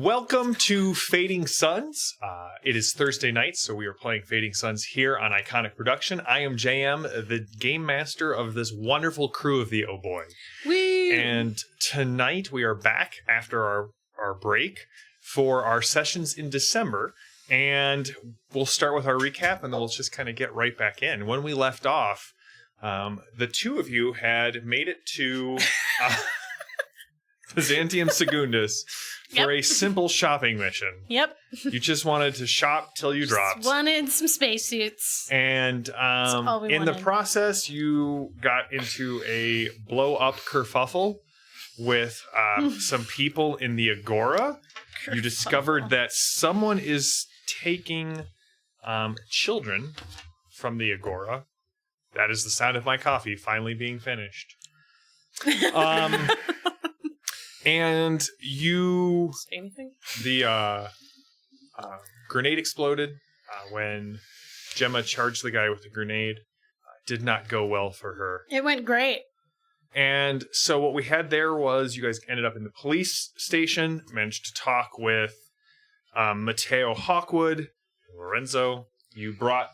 Welcome to Fading Suns. It is Thursday night, so we are playing Fading Suns here on Iconic Production. I am JM, the game master of this wonderful crew of the Oh Boy. Woo! And tonight we are back after our break for our sessions in December. And we'll start with our recap, and then we'll just kind of get right back in. When we left off, the two of you had made it to Byzantium Secundus for a simple shopping mission. Yep. You just wanted to shop till you dropped. Just wanted some spacesuits. And in the process, you got into a blow-up kerfuffle with some people in the Agora. You discovered that someone is taking children from the Agora. That is the sound of my coffee finally being finished. And you... Say anything? The grenade exploded when Gemma charged the guy with the grenade. Did not go well for her. It went great. And so what we had there was you guys ended up in the police station, managed to talk with Matteo Hawkwood and Lorenzo. You brought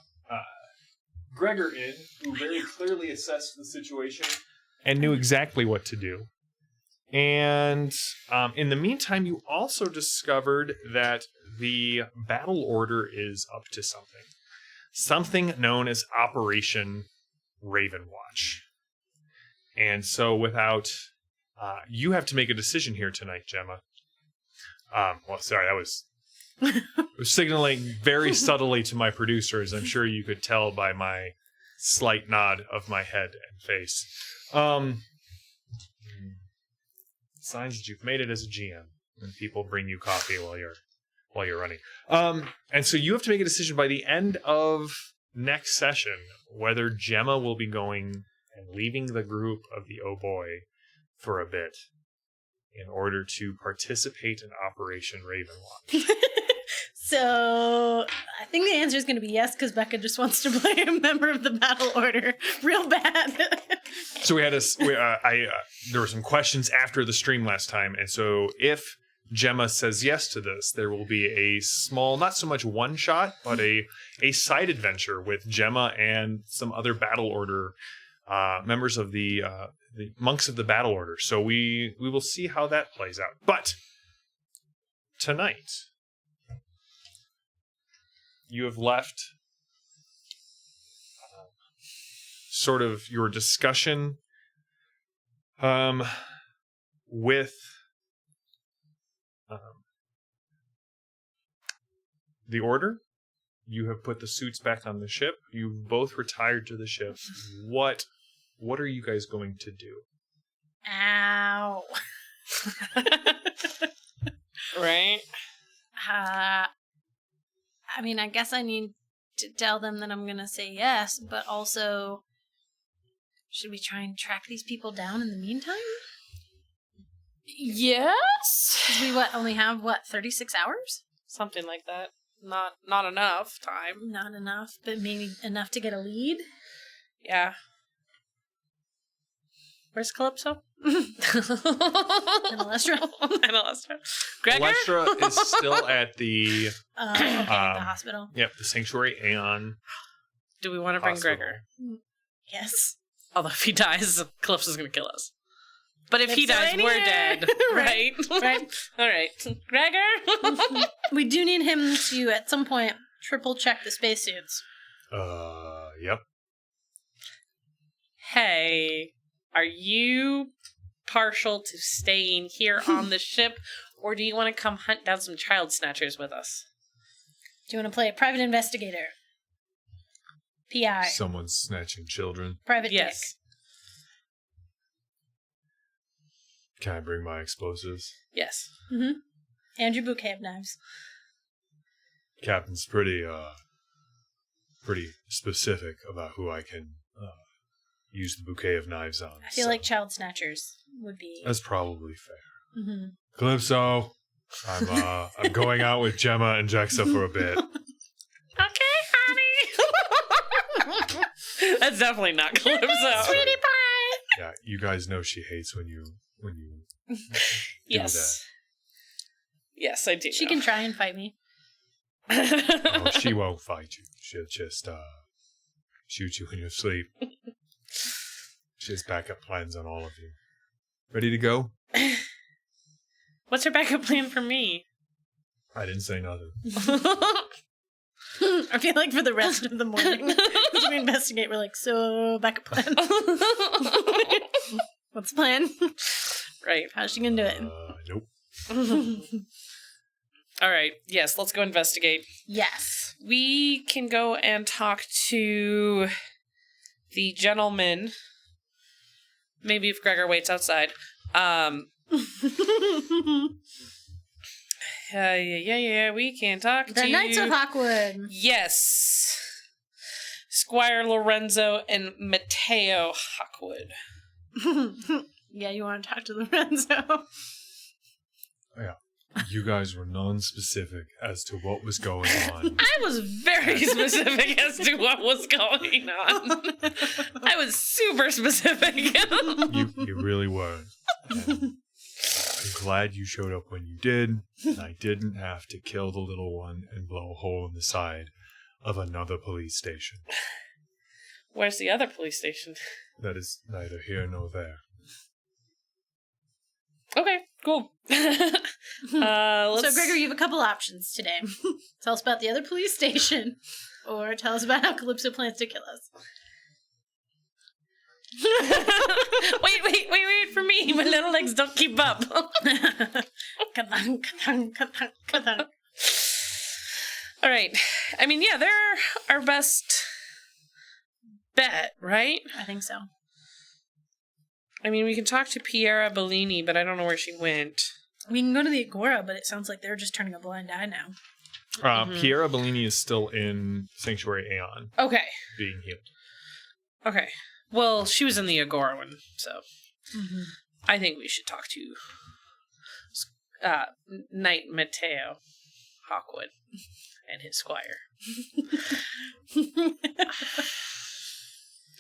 Gregor in, who very clearly assessed the situation and knew exactly what to do. And in the meantime, you also discovered that the battle order is up to something. Something known as Operation Ravenwatch. And so you have to make a decision here tonight, Gemma. Sorry, I was signaling very subtly to my producers. I'm sure you could tell by my slight nod of my head and face. Signs that you've made it as a GM when people bring you coffee while you're running. And so you have to make a decision by the end of next session whether Gemma will be going and leaving the group of the Oh Boy for a bit in order to participate in Operation Ravenwatch. So I think the answer is going to be yes, because Becca just wants to play a member of the battle order real bad. So we had there were some questions after the stream last time, and so if Gemma says yes to this, there will be a small, not so much one shot, but a side adventure with Gemma and some other battle order members of the monks of the battle order. So we will see how that plays out. But tonight, you have left sort of your discussion with the Order. You have put the suits back on the ship. You've both retired to the ship. What are you guys going to do? Ow. Right? I mean, I guess I need to tell them that I'm going to say yes, but also, should we try and track these people down in the meantime? Yes? Because we only have 36 hours? Something like that. Not enough time. Not enough, but maybe enough to get a lead? Yeah. Where's Calypso? In Alestra? Gregor? Alestra is still at the the hospital. Yep, the Sanctuary Aeon. Do we want to bring hospital. Gregor? Yes. Although if he dies, Calypso's going to kill us. But if he Calypso dies, in we're here. dead. Right? Right. All right. Gregor? We do need him to, at some point, triple check the spacesuits. Yep. Hey, are you partial to staying here on the ship, or do you want to come hunt down some child snatchers with us? Do you want to play private investigator? PI. Someone's snatching children. Private Yes. dick. Can I bring my explosives? Yes. Mm-hmm. And your bouquet of knives. Captain's pretty specific about who I can use the bouquet of knives on. I feel like child snatchers would be... That's probably fair. Mm-hmm. Calypso, I'm going out with Gemma and Jexa for a bit. Okay, honey. That's definitely not Calypso. Sweetie pie! Yeah, you guys know she hates when you do Yes. Yes, I do. She can try and fight me. Oh, she won't fight you. She'll just shoot you in your sleep. She has backup plans on all of you. Ready to go? What's her backup plan for me? I didn't say nothing. I feel like for the rest of the morning, as we investigate, we're like, so backup plan. What's the plan? Right. How's she gonna do it? Nope. All right. Yes, let's go investigate. Yes. We can go and talk to the gentleman. Maybe if Gregor waits outside. Yeah, we can talk to The Knights of Hawkwood. Yes. Squire Lorenzo and Matteo Hawkwood. Yeah, you want to talk to Lorenzo? Yeah. You guys were non-specific as to what was going on. I was very specific as to what was going on. I was super specific. You really weren't. And I'm glad you showed up when you did, and I didn't have to kill the little one and blow a hole in the side of another police station. Where's the other police station? That is neither here nor there. Okay, cool. So, Gregor, you have a couple options today. Tell us about the other police station, or tell us about how Calypso plans to kill us. wait for me. My little legs don't keep up. Ka-thunk, ka-thunk, ka-thunk, ka-thunk. All right. I mean, yeah, they're our best bet, right? I think so. I mean, we can talk to Piera Bellini, but I don't know where she went. We can go to the Agora, but it sounds like they're just turning a blind eye now. Piera Bellini is still in Sanctuary Aeon, Okay. being healed. Okay. Well, she was in the Agora one, so I think we should talk to Knight Matteo Hawkwood and his squire.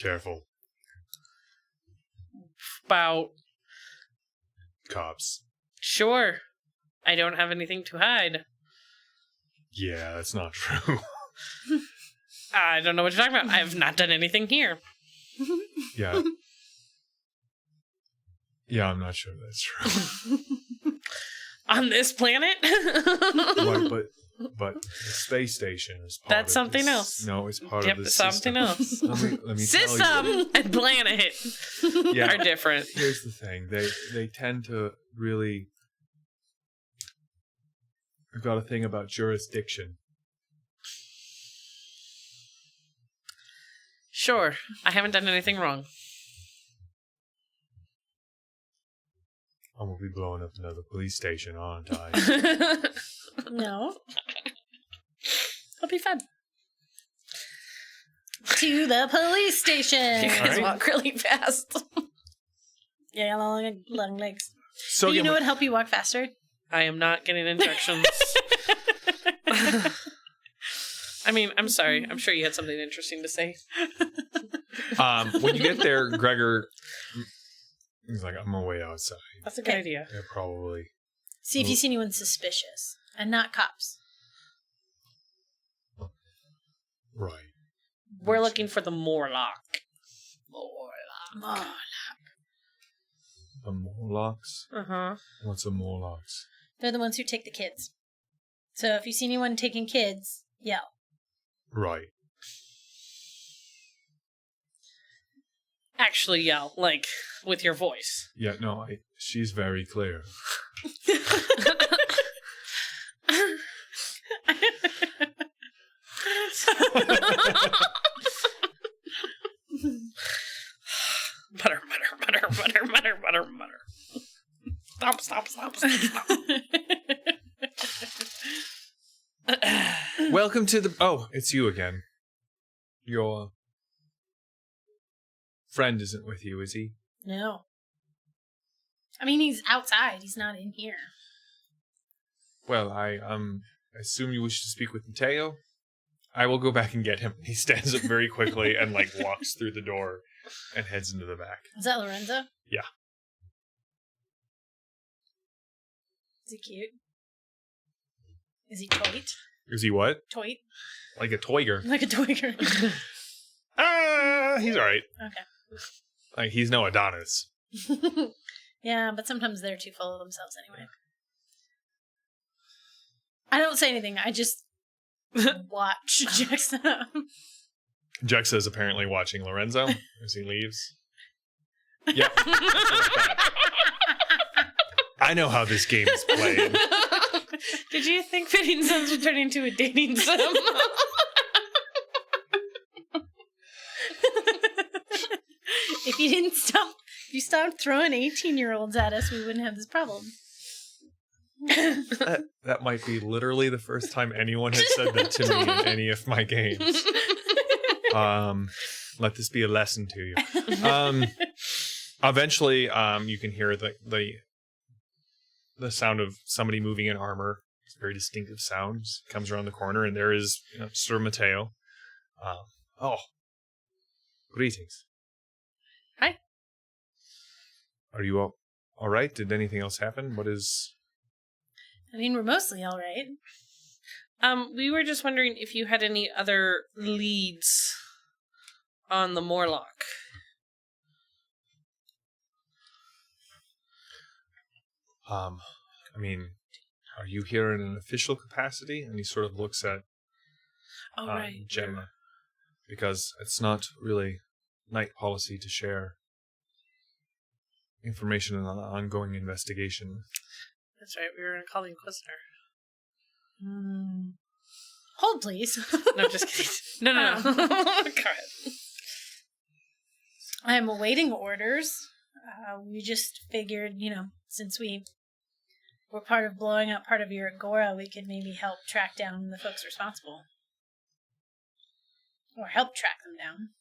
Careful. About Cops. sure. I don't have anything to hide. Yeah, that's not true. I don't know what you're talking about. I have not done anything here. Yeah. Yeah, I'm not sure that's true. On this planet? But the space station is part That's of something this. else. No, it's part Yep, of the something system. else. Let me tell you. System and planet Yeah. are different. Here's the thing. They tend to really... I've got a thing about jurisdiction. Sure. I haven't done anything wrong. I'm going to be blowing up another police station, aren't I? No. It'll be fun. To the police station. You guys Alright. walk really fast. Yeah, long legs. So Do you again, know what help you walk faster? I am not getting injections. I mean, I'm sorry. I'm sure you had something interesting to say. when you get there, Gregor... He's like, I'm on my way outside. That's a good Okay. idea. Yeah, probably. See if you see anyone suspicious. And not cops. Right. We're looking for the Morlock. The Morlocs? Uh-huh. What's a Morlocs? They're the ones who take the kids. So if you see anyone taking kids, yell. Right. Actually yell, like, with your voice. Yeah, no, she's very clear. Butter. Stop. Welcome to the... Oh, it's you again. Your friend isn't with you, is he? No. I mean, he's outside. He's not in here. Well, I assume you wish to speak with Mateo? I will go back and get him. He stands up very quickly and, like, walks through the door and heads into the back. Is that Lorenzo? Yeah. Is he cute? Is he toit? Is he what? Toit? Like a toiger. Like a toiger. He's all right. Okay. Like, he's no Adonis. Yeah, but sometimes they're too full of themselves anyway. I don't say anything. I just watch Jexa. Jexa is apparently watching Lorenzo as he leaves. Yep. I know how this game is played. Did you think Fitting Sons would turn into a dating sim? If you stopped throwing 18-year-olds at us, we wouldn't have this problem. That might be literally the first time anyone has said that to me in any of my games. Let this be a lesson to you. Eventually, you can hear the sound of somebody moving in armor. It's a very distinctive sound. It comes around the corner, and there is Sir Mateo. Greetings. Hi. Are you all right? Did anything else happen? What is... I mean, we're mostly all right. We were just wondering if you had any other leads on the Morlock. I mean, are you here in an official capacity? And he sort of looks at Gemma. Because it's not really Knight policy to share information on an ongoing investigation. That's right, we were going to call the Inquisitor. Hold, please. No, just kidding. No. Go ahead. I'm awaiting orders. We just figured, since we're part of blowing up part of your agora, we could maybe help track down the folks responsible. Or help track them down.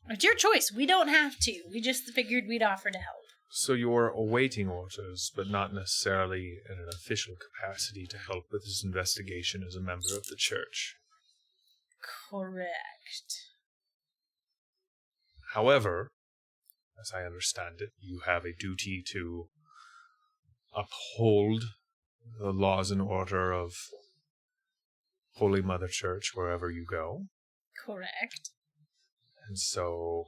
It's your choice. We don't have to. We just figured we'd offer to help. So you're awaiting orders, but not necessarily in an official capacity to help with this investigation as a member of the church. Correct. However, as I understand it, you have a duty to uphold the laws and order of Holy Mother Church wherever you go. Correct. And so,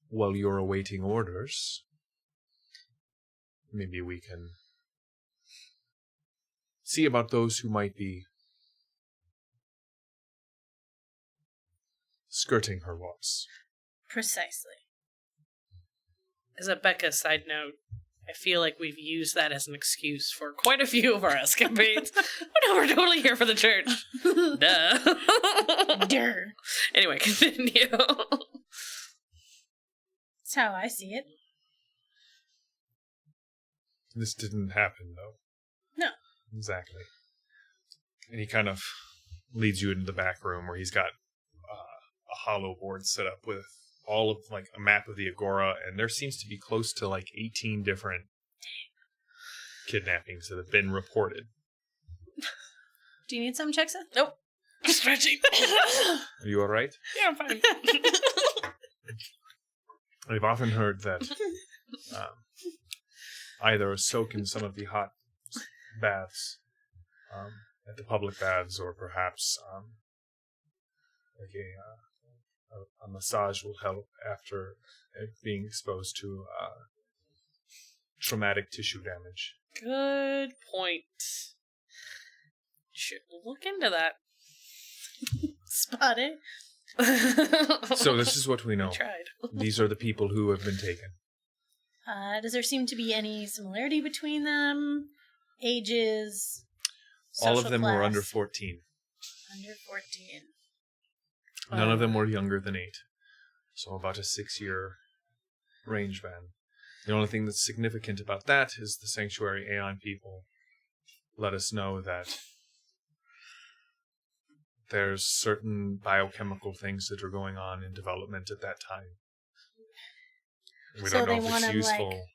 while you're awaiting orders, maybe we can see about those who might be skirting her laws. Precisely. As a Becca side note, I feel like we've used that as an excuse for quite a few of our escapades. No, we're totally here for the church. Duh. Durr. Anyway, continue. That's how I see it. This didn't happen, though. No. Exactly. And he kind of leads you into the back room where he's got a hollow board set up with all of, like, a map of the Agora, and there seems to be close to, 18 different kidnappings that have been reported. Do you need some, Jexa? Nope. Stretching. Are you alright? Yeah, I'm fine. I've often heard that either soak in some of the hot baths at the public baths, or perhaps a massage will help after being exposed to traumatic tissue damage. Good point. Should look into that. Spot it. So this is what we know. I tried. These are the people who have been taken. Does there seem to be any similarity between them? Ages? All of social them class? were under 14. Under 14. None of them were younger than 8. So about a 6-year range band. The only thing that's significant about that is the Sanctuary Aeon people let us know that there's certain biochemical things that are going on in development at that time. We So don't know they if want it's him, useful.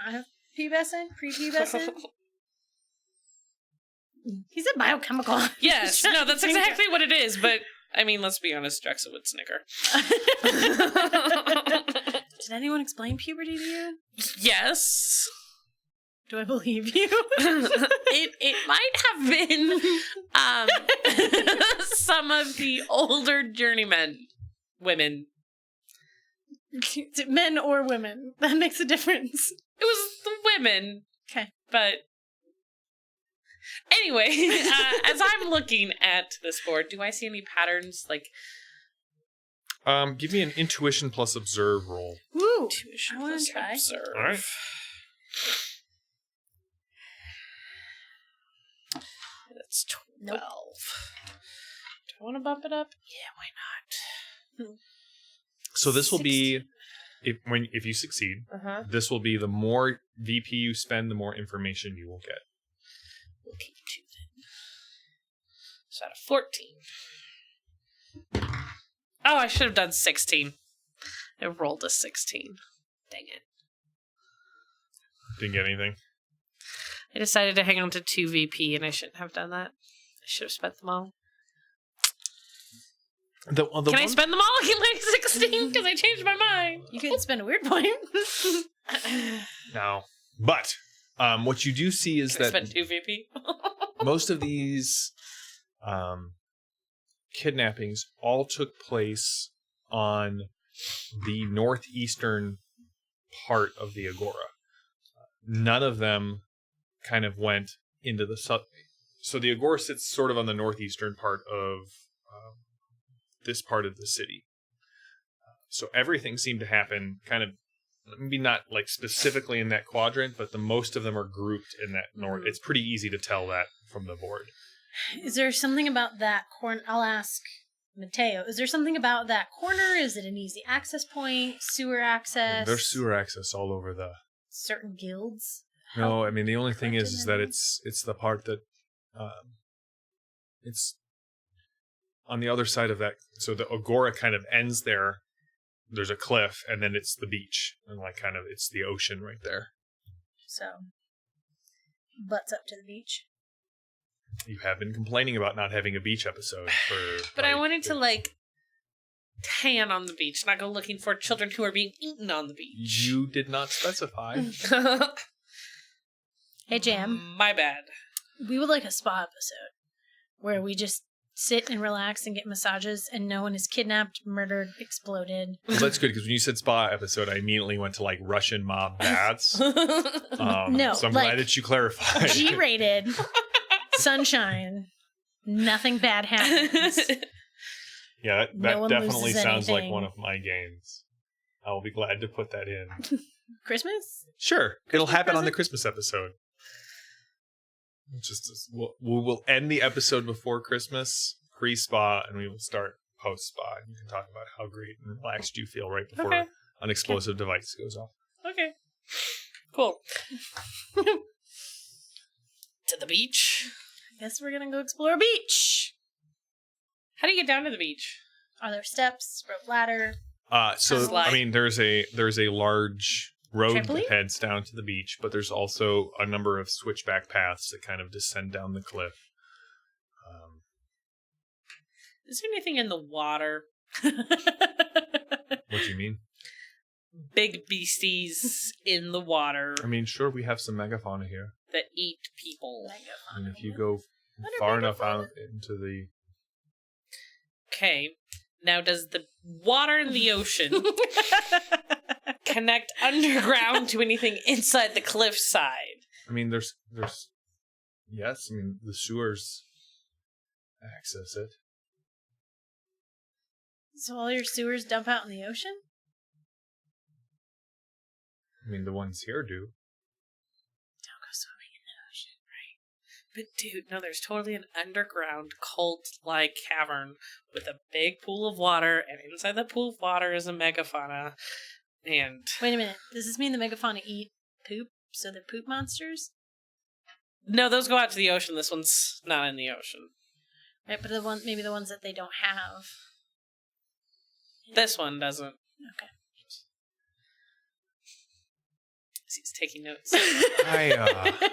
Kind of pubescent? Pre-pubescent? He said biochemical. Yes, no, that's exactly what it is, but, I mean, let's be honest, Drexa would snicker. Did anyone explain puberty to you? Yes. Do I believe you? It might have been some of the older journeymen women. Men or women. That makes a difference. It was the women. Okay. But anyway, as I'm looking at this board, do I see any patterns? Like, give me an intuition plus observe roll. Woo! intuition I wanna plus try. observe. All right. That's 12. Nope. Do I want to bump it up? Yeah, why not? So this will be, if you succeed, this will be the more VP you spend, the more information you will get. We'll keep 2 then. So out of 14. Oh, I should have done 16. I rolled a 16. Dang it. Didn't get anything. I decided to hang on to 2 VP, and I shouldn't have done that. I should have spent them all. Can I spend them all in like 16? Because I changed my mind. You could spend a weird point. No. But what you do see is Can I that spend 2 VP? most of these kidnappings all took place on the northeastern part of the Agora. None of them kind of went into the south. So the Agora sits sort of on the northeastern part of this part of the city. So everything seemed to happen kind of, maybe not like specifically in that quadrant, but the most of them are grouped in that north. It's pretty easy to tell that from the board. Is there something about that corner? I'll ask Mateo. Is there something about that corner? Is it an easy access point? Sewer access? There's sewer access all over the... Certain guilds? No, I mean, the only thing is that it's the part that... it's on the other side of that. So the Agora kind of ends there. There's a cliff, and then it's the beach. And like kind of, it's the ocean right there. So, butts up to the beach. You have been complaining about not having a beach episode for... But I wanted to, like, tan on the beach, not go looking for children who are being eaten on the beach. You did not specify. Hey, Jam. My bad. We would like a spa episode where we just sit and relax and get massages and no one is kidnapped, murdered, exploded. Well, that's good, because when you said spa episode, I immediately went to like Russian mob baths. No, so I'm like, glad that you clarified. G-rated, sunshine, nothing bad happens. Yeah, that No one definitely loses sounds like anything. one of my games. I will be glad to put that in. Christmas? Sure, it'll happen on the present? Christmas episode. We will end the episode before Christmas, pre-spa, and we will start post-spa. You can talk about how great and relaxed you feel right before an explosive device goes off. Okay. Cool. To the beach. I guess we're gonna go explore a beach. How do you get down to the beach? Are there steps, rope ladder? So Slide. I mean, there's a large road Trampoline? that heads down to the beach, but there's also a number of switchback paths that kind of descend down the cliff. Is there anything in the water? What do you mean? Big beasties in the water I mean, sure, we have some megafauna here. that eat people. And if you go What are far enough megafauna? out into the... Okay. Now, does the water in the ocean connect underground to anything inside the cliffside? I mean, there's... Yes, I mean, the sewers access it. So all your sewers dump out in the ocean? I mean, the ones here do. Don't go swimming in the ocean, right? But dude, no, there's totally an underground cult-like cavern with a big pool of water, and inside the pool of water is a megafauna. And Wait a minute. Does this mean the megafauna eat poop? So they're poop monsters? no, those go out to the ocean. This one's not in the ocean. Right, but maybe the ones that they don't have. This one doesn't. Okay. He's taking notes.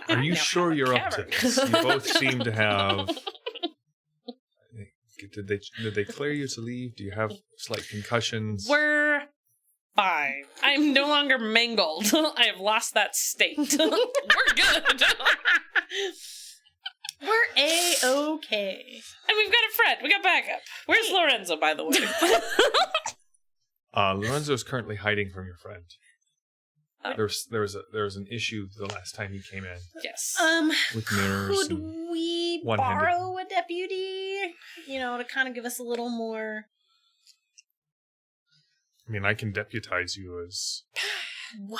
Are you Now sure have a you're up to cavern. this? You both seem to have... Did they clear you to leave? Do you have slight concussions? We're fine. I'm no longer mangled. I have lost that state. We're good. We're A-okay. And we've got a friend. We got backup. Where's Lorenzo, by the way? Lorenzo's currently hiding from your friend. There was an issue the last time he came in. Yes. With mirrors. Could we borrow a deputy? To kind of give us a little more. I mean, I can deputize you as. Wow.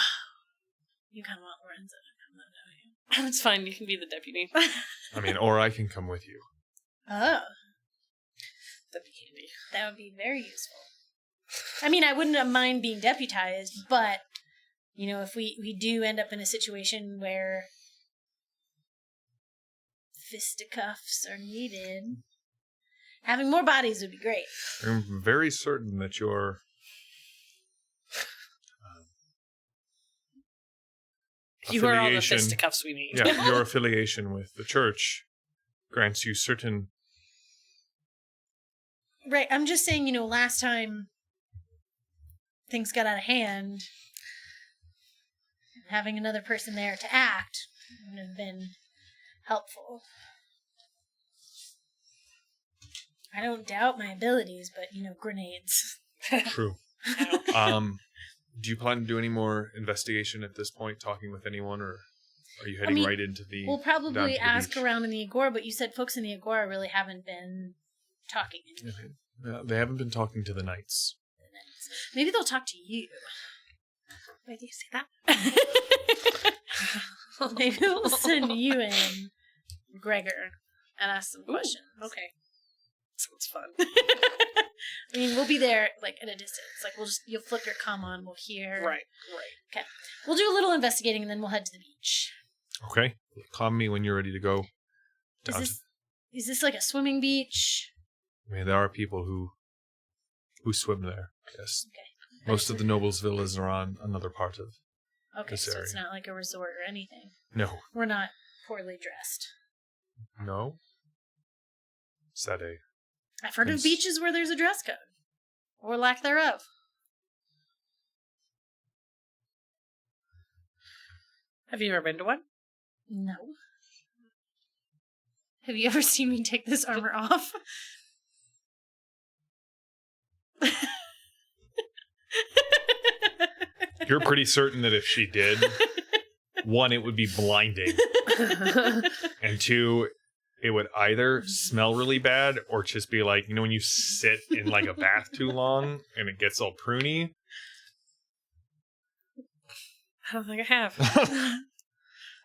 You kind of want Lorenzo to come, though, don't you? It's fine. You can be the deputy. I mean, or I can come with you. Oh. That'd be handy. That would be very useful. I mean, I wouldn't mind being deputized, but, if we do end up in a situation where fisticuffs are needed, having more bodies would be great. I'm very certain that your you are all the fisticuffs we need. Yeah, your affiliation with the church grants you certain. Right, I'm just saying, last time things got out of hand, having another person there to act would have been helpful. I don't doubt my abilities, but, grenades. True. Do you plan to do any more investigation at this point, talking with anyone, or are you heading right into the... We'll probably ask around in the Agora, but you said folks in the Agora really haven't been talking. They haven't been talking to the knights. Maybe they'll talk to you. Why do you say that? Maybe we'll send you in, Gregor, and ask some questions. Okay. Sounds fun. I mean, we'll be there, at a distance. You'll flip your comm on, we'll hear. Right. Okay. We'll do a little investigating, and then we'll head to the beach. Okay. Calm me when you're ready to go. Is this like a swimming beach? I mean, there are people who swim there, yes. Okay. Most of the nobles' villas are on another part of this so area. it's not like a resort or anything. No. We're not poorly dressed. No? Is that a... I've heard of beaches where there's a dress code. Or lack thereof. Have you ever been to one? No. Have you ever seen me take this armor off? You're pretty certain that if she did, one, it would be blinding. And two, it would either smell really bad or just be like, when you sit in a bath too long and it gets all pruny. I don't think I have.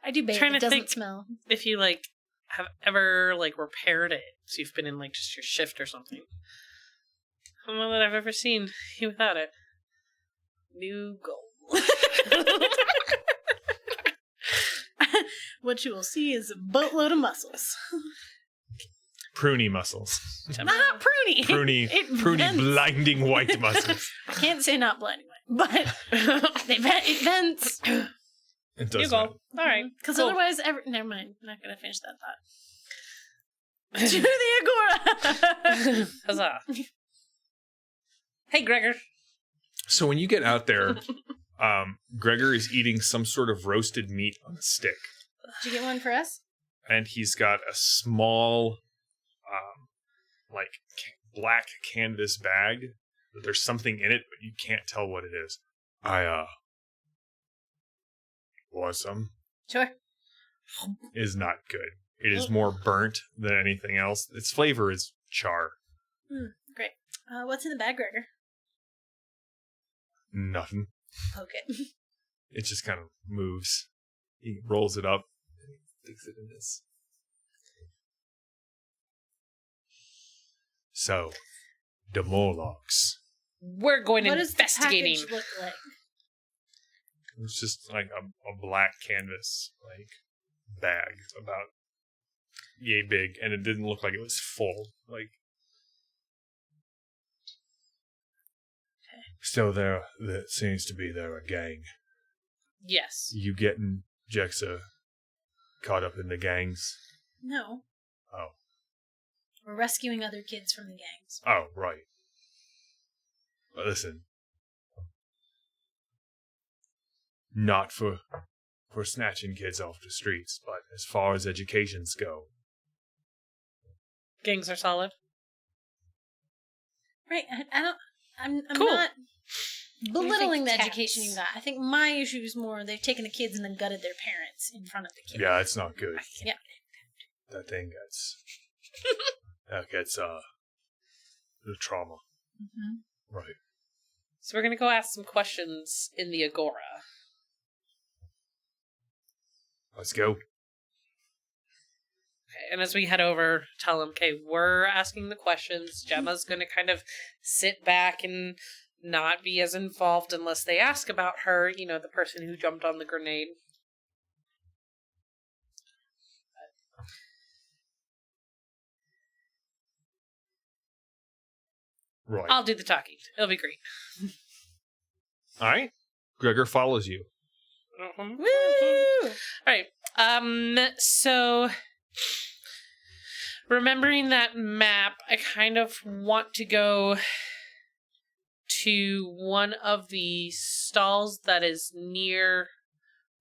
I do bathe. It doesn't smell. If you have ever repaired it, so you've been in just your shift or something. I don't know that I've ever seen you without it. New goal. What you will see is a boatload of muscles. Pruny muscles. Not pruny. Pruny blinding white muscles. I can't say not blinding white, but it vents. It does. All right. Because otherwise, never mind. I'm not going to finish that thought. To the Agora! Huzzah. Hey, Gregor. So when you get out there, Gregor is eating some sort of roasted meat on a stick. Did you get one for us? And he's got a small, black canvas bag. But there's something in it, but you can't tell what it is. Want some? Sure. Is not good. It is more burnt than anything else. Its flavor is char. Great. What's in the bag, Gregor? Nothing. Poke it. It just kind of moves. He rolls it up and sticks it in his. So, the Morlocs. We're going investigating. What does the package look like? It's just like a black canvas bag about yay big, and it didn't look like it was full. So there seems to be a gang. Yes. You getting Jexa caught up in the gangs? No. Oh. We're rescuing other kids from the gangs. Oh, right. But listen, not for snatching kids off the streets, but as far as educations go. Gangs are solid. Right. I'm Cool. not belittling the tats? education you got. I think my issue is more they've taken the kids and then gutted their parents in front of the kids. Yeah, it's not good. Yeah. That thing gets the trauma. Mm-hmm. Right. So we're going to go ask some questions in the Agora. Let's go. Okay, and as we head over, tell them, okay, we're asking the questions. Gemma's going to kind of sit back and not be as involved unless they ask about her, you know, the person who jumped on the grenade. Right. I'll do the talking. It'll be great. All right. Gregor follows you. Woo! Alright, so remembering that map, I kind of want to go to one of the stalls that is near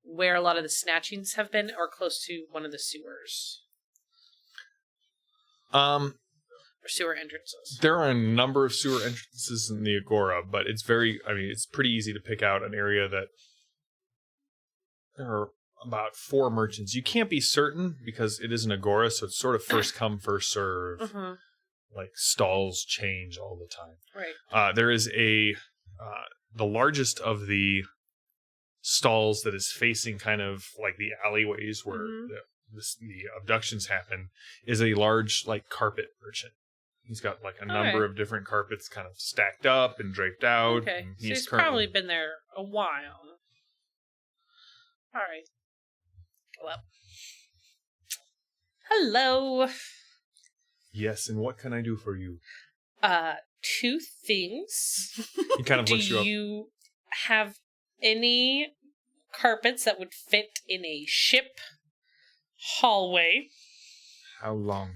where a lot of the snatchings have been, or close to one of the sewers. Or sewer entrances. There are a number of sewer entrances in the Agora, but it's pretty easy to pick out an area that there are about 4 merchants. You can't be certain because it is an Agora, so it's sort of first come, first serve. Mm-hmm. Like, stalls change all the time. Right. There is the largest of the stalls that is facing kind of like the alleyways where the abductions happen is a large, like, carpet merchant. He's got, like, a number of different carpets kind of stacked up and draped out. Okay, And so he's probably been there a while. Alright. Go up. Hello. Yes, and what can I do for you? 2 things. He kind of looks you up. Do you have any carpets that would fit in a ship hallway? How long?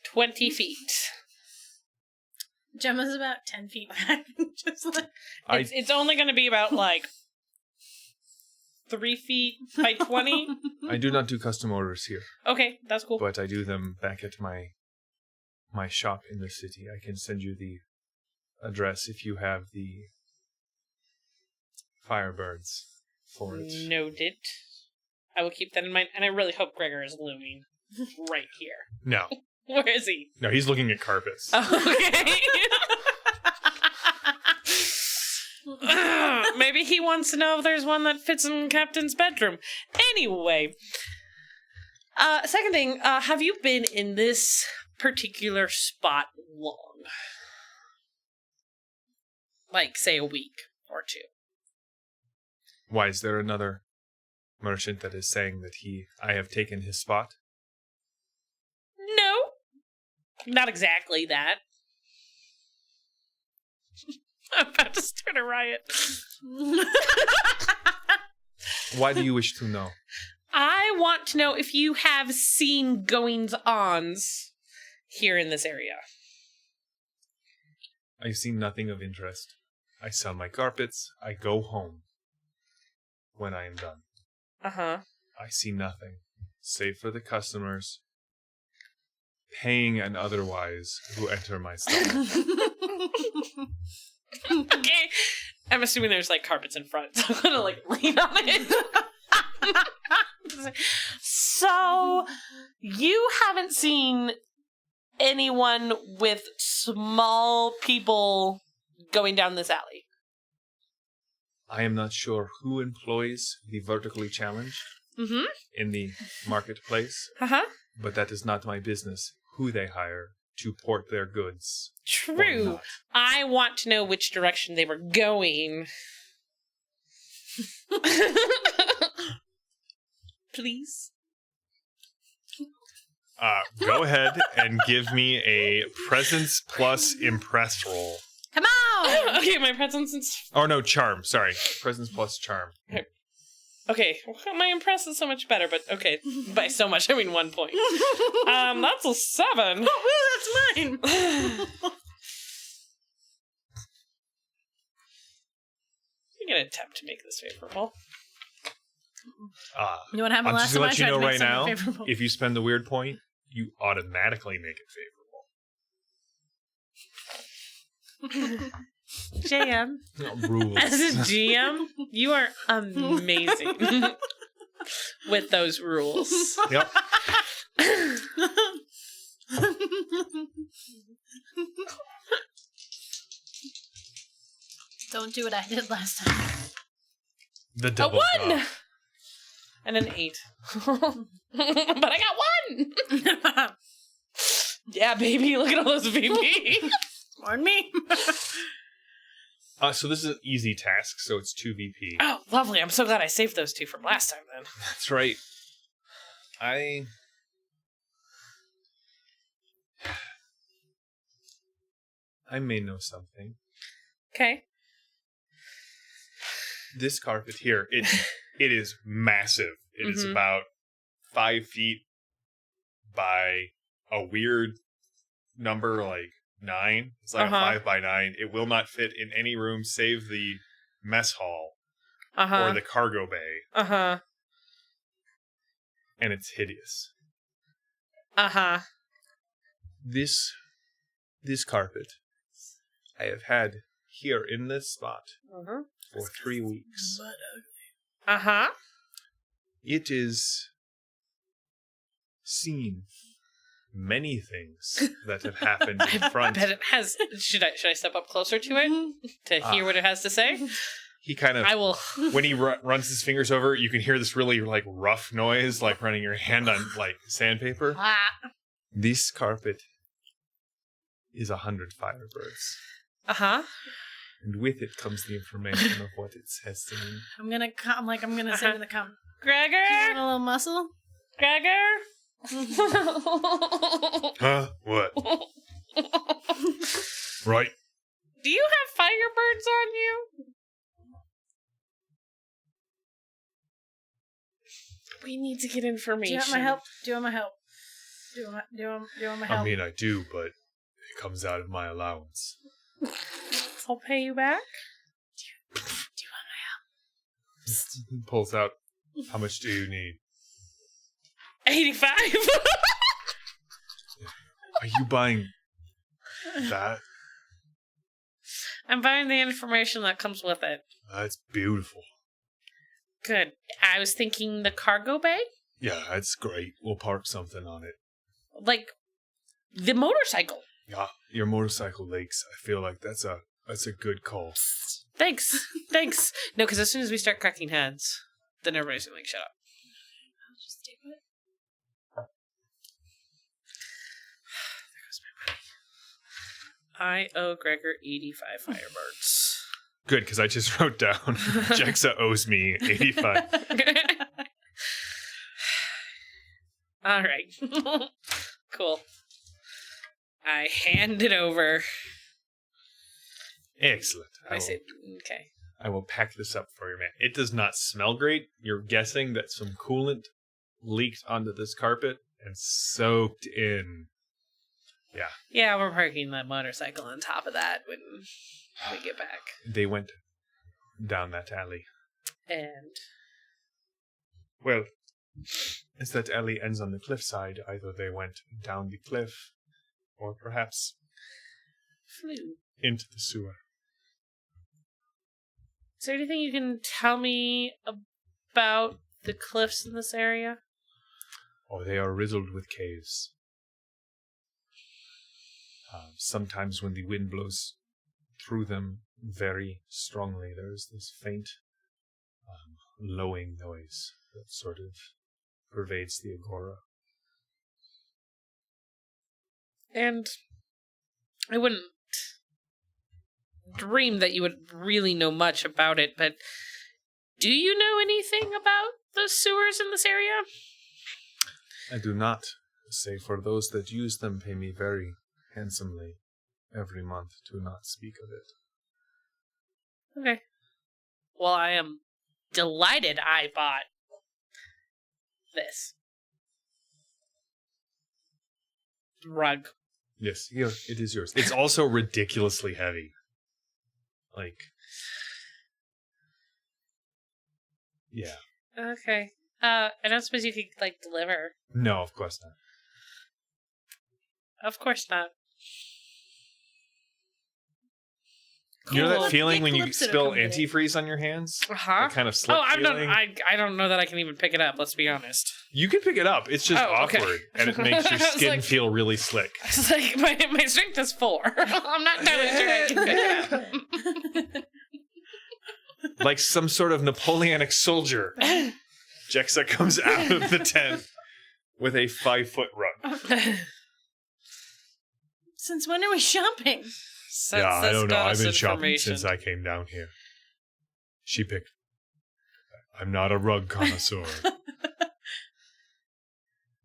20 feet. Gemma's about 10 feet back. Just like It's only going to be about, like, 3 feet by 20. I do not do custom orders here, Okay, that's cool. but I do them back at my shop in the city. I can send you the address if you have the Firebirds for it. Noted. I will keep that in mind, and I really hope Gregor is looming right here. No. Where is he? No, he's looking at carpets. Okay. Maybe he wants to know if there's one that fits in Captain's bedroom. Anyway. Second thing, have you been in this particular spot long? Like, say, a week or 2. Why, is there another merchant that is saying that I have taken his spot? No. Not exactly that. I'm about to start a riot. Why do you wish to know? I want to know if you have seen goings-ons here in this area. I've seen nothing of interest. I sell my carpets. I go home when I am done. Uh-huh. I see nothing, save for the customers, paying and otherwise, who enter my stall. Okay. I'm assuming there's, like, carpets in front, so I'm gonna, like, lean on it. So, you haven't seen anyone with small people going down this alley? I am not sure who employs the vertically challenged in the marketplace, but that is not my business, who they hire to port their goods. True. I want to know which direction they were going. Please? Go ahead and give me a presence plus impress roll. Come on! Okay, my presence is... Oh, no, charm. Sorry. Presence plus charm. Okay, well, my impress is so much better, but okay. By so much, I mean 1 point. That's a 7. Oh, that's mine! We can attempt to make this favorable. You know what happened I'm last just time gonna I let you tried know to make right now, something favorable? if you spend the weird point, you automatically make it favorable. JM, Rules. as a GM, you are amazing with those rules. Yep. Don't do what I did last time. The A double 1! drop. And an 8. But I got 1! Yeah, baby, look at all those VP. More than me. So this is an easy task, so it's 2 VP. Oh, lovely. I'm so glad I saved those 2 from last time, then. That's right. I may know something. Okay. This carpet here, it is massive. It is Mhm. about 5 feet by a weird number, like 9. It's like a 5 by 9. It will not fit in any room save the mess hall or the cargo bay, Uh-huh. and it's hideous. Uh-huh. This carpet I have had here in this spot Uh-huh. for 3 weeks. Uh-huh. It is seen many things that have happened in I front. bet it has. Should I step up closer to it to hear what it has to say? He kind of, I will. when he runs his fingers over, you can hear this really like rough noise, like running your hand on like sandpaper. This carpet is 100 firebirds, Uh-huh. and with it comes the information of what it has seen. I'm gonna say to the come. You want Gregor? a little muscle? Gregor? Huh? What? Right. Do you have firebirds on you? We need to get Do information. you want my help? Do you want my help? Do you want my help? I mean, I do, but it comes out of my allowance. I'll pay you back. Do you want my help? He pulls out. How much do you need? 85. Are you buying that? I'm buying the information that comes with it. That's beautiful. Good. I was thinking the cargo bay? Yeah, that's great. We'll park something on it. Like the motorcycle. Yeah, your motorcycle leaks. I feel like that's a good call. Thanks. Thanks. No, because as soon as we start cracking heads, then everybody's gonna like, shut up. I'll just take it. I owe Gregor 85 firebirds. Good, because I just wrote down Jexa owes me 85. All right. Cool. I hand it over. Excellent. I say, okay. I will pack this up for you, man. It does not smell great. You're guessing that some coolant leaked onto this carpet and soaked in. Yeah. Yeah, we're parking the motorcycle on top of that when we get back. They went down that alley. And Well, as that alley ends on the cliffside, either they went down the cliff or perhaps flew. into the sewer. Is there anything you can tell me about the cliffs in this area? Oh, they are riddled with caves. Sometimes when the wind blows through them very strongly, there is this faint lowing noise that sort of pervades the agora. And I wouldn't dream that you would really know much about it, but do you know anything about the sewers in this area? I do not, save for those that use them pay me very handsomely every month to not speak of it. Okay. Well, I am delighted I bought this rug. Yes, here, it is yours. It's also ridiculously heavy. Like, Yeah. Okay. I don't suppose you could, like, deliver. No, of course not. Of course not. You know that Cool. feeling when you Calypso to spill come get it. antifreeze on your hands? Uh-huh. That kind of slip I don't know that I can even pick it up, let's be honest. You can pick it up. It's just Okay. awkward. And it makes your I was skin like- feel really slick. It's like, my strength is 4. I'm not entirely sure I can pick it up. Like some sort of Napoleonic soldier. Jexa comes out of the tent with a 5-foot rug. Since when are we shopping? Yeah, I don't know. I've been shopping information. since I came down here. She picked. I'm not a rug connoisseur.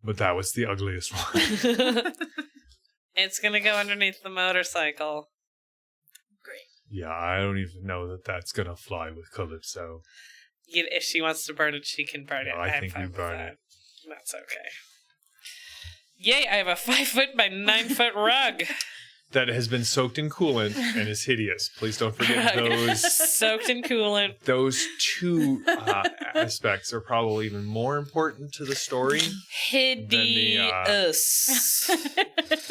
But that was the ugliest one. It's gonna go underneath the motorcycle. Great. Yeah, I don't even know that that's gonna fly with Calypso. If she wants to burn it, she can burn it. No, I I'm think fine we with burn that. it. That's okay. Yay, I have a 5-foot by 9-foot rug. That has been soaked in coolant and is hideous. Please don't forget those. Soaked in coolant. Those two aspects are probably even more important to the story Hideous.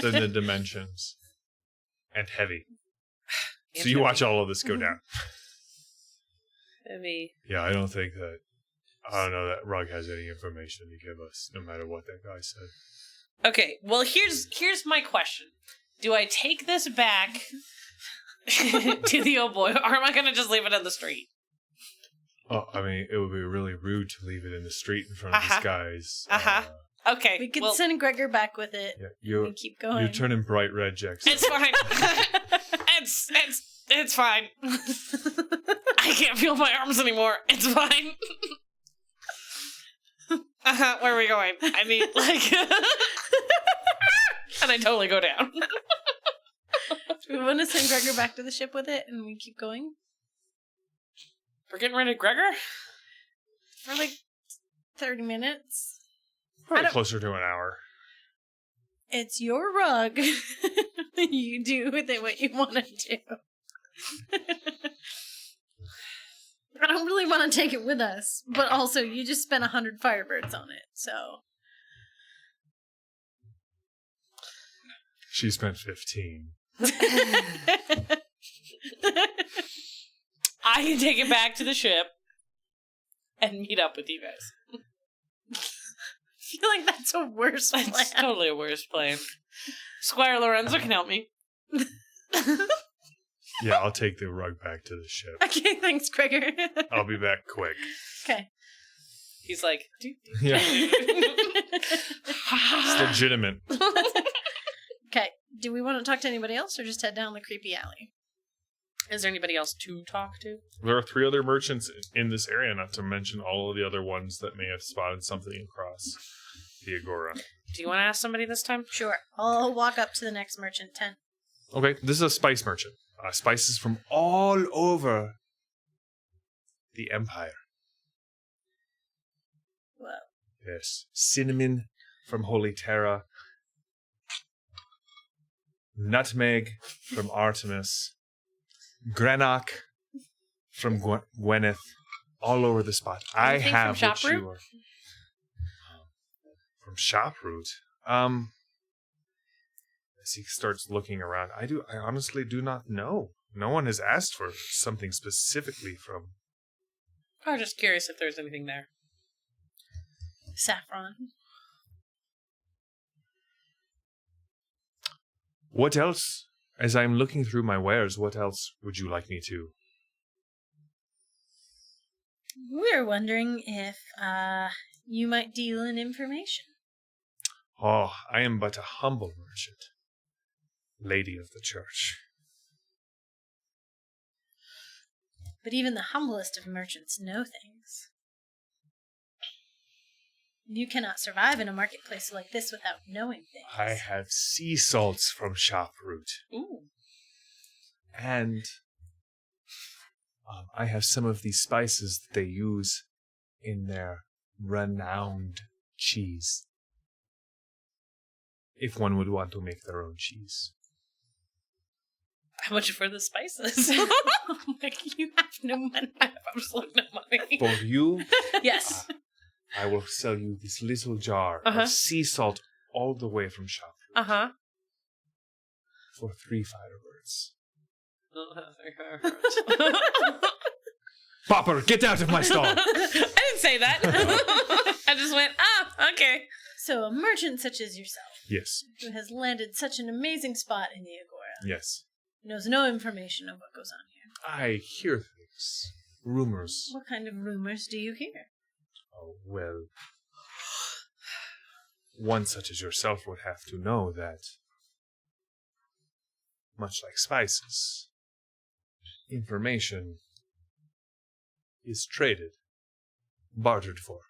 than the dimensions. And heavy. So you watch all of this go down. Heavy. Yeah, I don't think that. I don't know that rug has any information to give us, no matter what that guy said. Okay, well here's my question. Do I take this back to the old boy, or am I gonna just leave it in the street? Oh, I mean, it would be really rude to leave it in the street in front of this guy's. Okay. We could well, send Gregor back with it Yeah, and keep going. you're turning bright red, Jackson. it's fine. it's fine. I can't feel my arms anymore. It's fine. Where are we going? I mean, like, and I totally go down. Do we want to send Gregor back to the ship with it and we keep going? We're getting rid of Gregor? For like 30 minutes. Probably closer to an hour. It's your rug. You do with it what you want to do. I don't really want to take it with us, but also you just spent 100 Firebirds on it, so. She spent 15. I can take it back to the ship and meet up with you guys. I feel like that's a worse plan. That's totally a worse plan. Squire Lorenzo can help me. Yeah, I'll take the rug back to the ship. Okay, thanks, Gregor. I'll be back quick. Okay. He's like, Yeah, it's legitimate. Okay. Do we want to talk to anybody else or just head down the creepy alley? is there anybody else to talk to? There are 3 other merchants in this area, not to mention all of the other ones that may have spotted something across the Agora. Do you want to ask somebody this time? Sure. I'll walk up to the next merchant tent. Okay, this is a spice merchant. Spices from all over the Empire. Whoa. Yes. Cinnamon from Holy Terra. Nutmeg from Artemis. Greenock from Gwyneth. All over the spot. I Anything have from what Shoproot? you are. From Shoproot. As he starts looking around, I honestly do not know. No one has asked for something specifically from. I was just curious if there's anything there. Saffron. What else? As I'm looking through my wares, what else would you like me to? We're wondering if you might deal in information. Oh, I am but a humble merchant. Lady of the church. But even the humblest of merchants know things. You cannot survive in a marketplace like this without knowing things. I have sea salts from Shoproot. Ooh. And I have some of these spices that they use in their renowned cheese. If one would want to make their own cheese. How much for the spices? Like, you have no money. I have absolutely no money. For you, Yes. I will sell you this little jar Uh-huh. of sea salt all the way from shop Uh-huh. for 3 firebirds. Popper, get out of my stall! I didn't say that. I just went, okay. So a merchant such as yourself, Yes, who has landed such an amazing spot in the Agora, yes. knows no information of what goes on here. I hear things. Rumors. What kind of rumors do you hear? Oh, well. One such as yourself would have to know that, much like spices, information is traded, bartered for.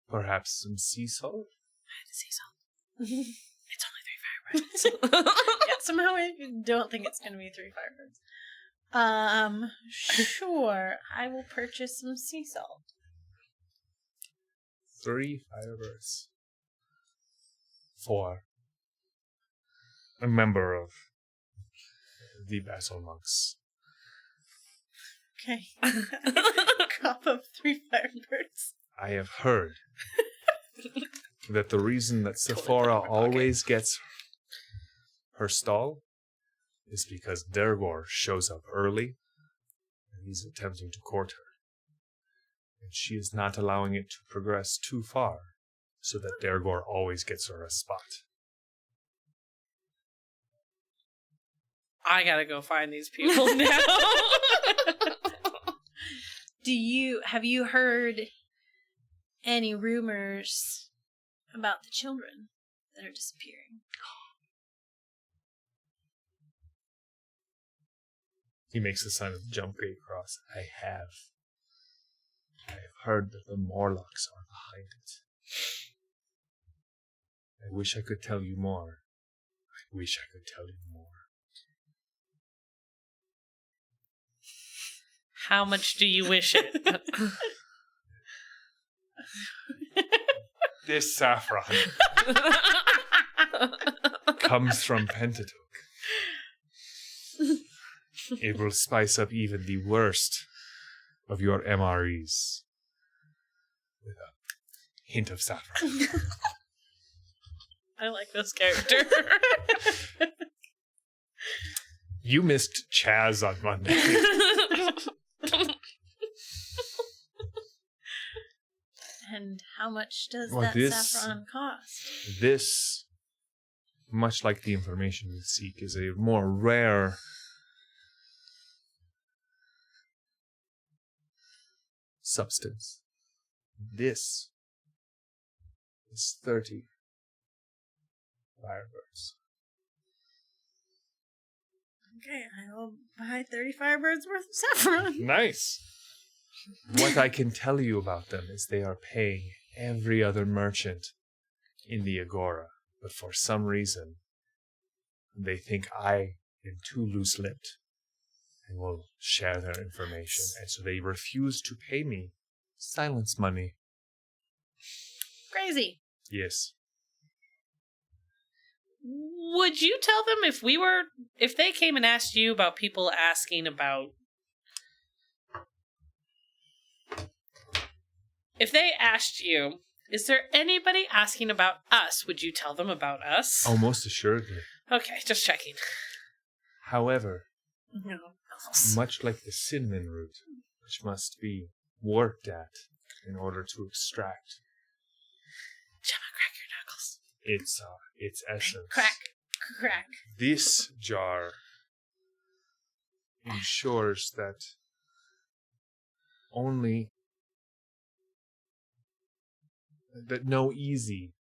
Perhaps some sea salt? I had to say something. It's only 3 firebirds. Yeah, somehow I don't think it's going to be 3 firebirds. Sure. I will purchase some sea salt. 3 firebirds. For a member of the Battle Monks. Okay. Crop of 3 firebirds. I have heard that the reason that Sephora always gets her stall is because Dergor shows up early and he's attempting to court her. And she is not allowing it to progress too far so that Dergor always gets her a spot. I gotta go find these people now. Have you heard any rumors about the children that are disappearing? He makes the sign of the jump gate cross. I have heard that the Morlocs are behind it. I wish I could tell you more. I wish I could tell you more. How much do you wish it? This saffron comes from Pentatook. It will spice up even the worst of your MREs with a hint of saffron. I like this character. You missed Chaz on Monday. And how much does Well, that this- saffron cost? This, much like the information we seek, is a more rare substance. This is 30 firebirds. Okay, I will buy 30 firebirds worth of saffron. Nice. What I can tell you about them is they are paying every other merchant in the Agora, but for some reason, they think I am too loose-lipped and will share their information, and so they refuse to pay me silence money. Crazy. Yes. Would you tell them if they came and asked you about people asking about, if they asked you, is there anybody asking about us? Would you tell them about us? Oh, most assuredly. Okay, just checking. However, No. much like the cinnamon root, which must be worked at in order to extract Gemma, crack your knuckles. its essence. Crack. This jar ensures that no easy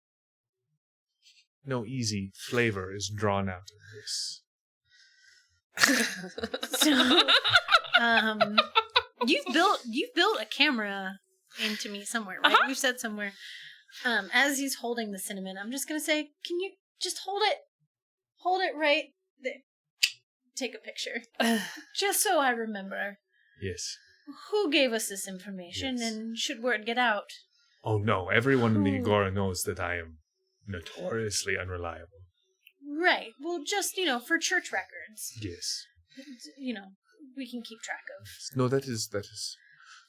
flavor is drawn out of this. So, you've built a camera into me somewhere, right? Uh-huh. You've said somewhere. As he's holding the cinnamon, I'm just gonna say, can you just hold it right there? Take a picture, just so I remember Yes. who gave us this information, Yes. and should word get out. Oh no, everyone in the Who- Agora knows that I am notoriously unreliable. Right. Well, just, for church records. Yes. We can keep track of. No, that is. Does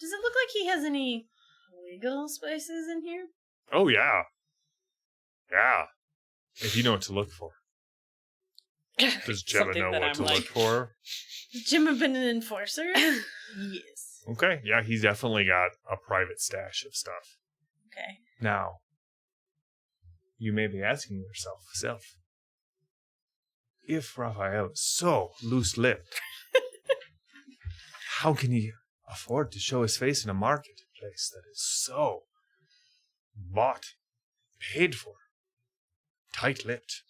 it look like he has any legal spices in here? Oh, yeah. Yeah. If you know what to look for. Does Gemma know what to look for? Has Gemma been an enforcer? Yes. Okay. Yeah, he's definitely got a private stash of stuff. Okay. Now, you may be asking yourself, if Raphael is so loose-lipped, how can he afford to show his face in a marketplace that is so bought, paid for, tight-lipped?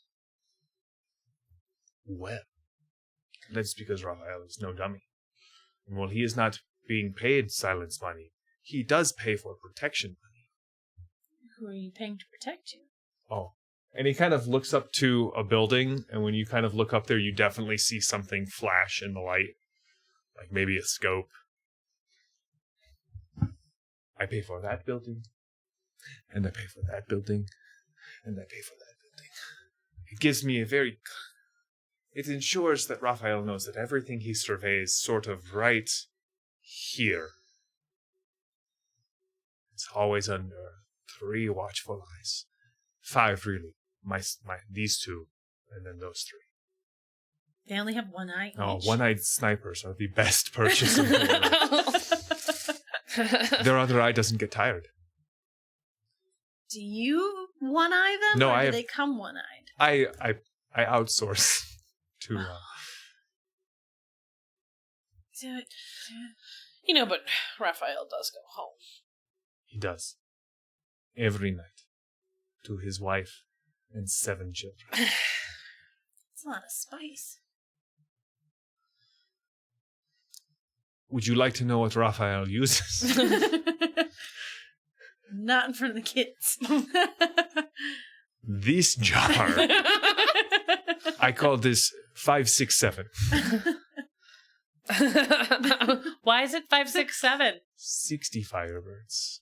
Well, that's because Raphael is no dummy. And while he is not being paid silence money, he does pay for protection money. Who are you paying to protect you? Oh. And he kind of looks up to a building, and when you kind of look up there, you definitely see something flash in the light. Like maybe a scope. I pay for that building, and I pay for that building, and I pay for that building. It gives me it ensures that Raphael knows that everything he surveys sort of right here. It's always under 3 watchful eyes. 5, really. These 2, and then those 3. They only have one eye each? Oh, one-eyed snipers are the best purchase in the world. Their other eye doesn't get tired. Do you one-eye them? No, or do they come one-eyed? I outsource to... But Raphael does go home. He does. Every night. To his wife and 7 children. It's a lot of spice. Would you like to know what Raphael uses? Not in front of the kids. This jar. I call this 567. Why is it 567? 60 Firebirds.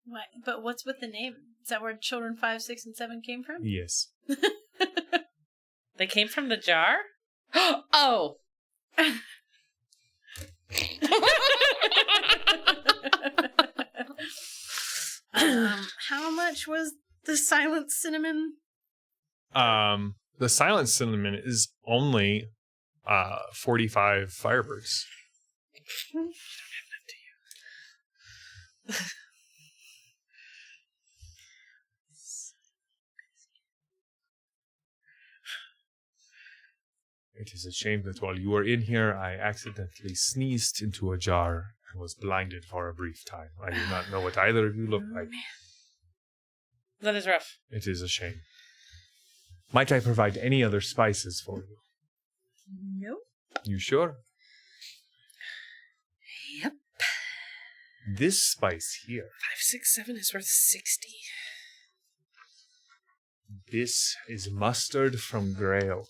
What? But what's with the name? Is that where children 5, 6, and 7 came from? Yes. They came from the jar? Oh! How much was the silent cinnamon? The silent cinnamon is only 45 Firebirds. I don't have that to you. It is a shame that while you were in here, I accidentally sneezed into a jar and was blinded for a brief time. I do not know what either of you look like. That is rough. It is a shame. Might I provide any other spices for you? Nope. You sure? Yep. This spice here. 567 is worth 60. This is mustard from Grail.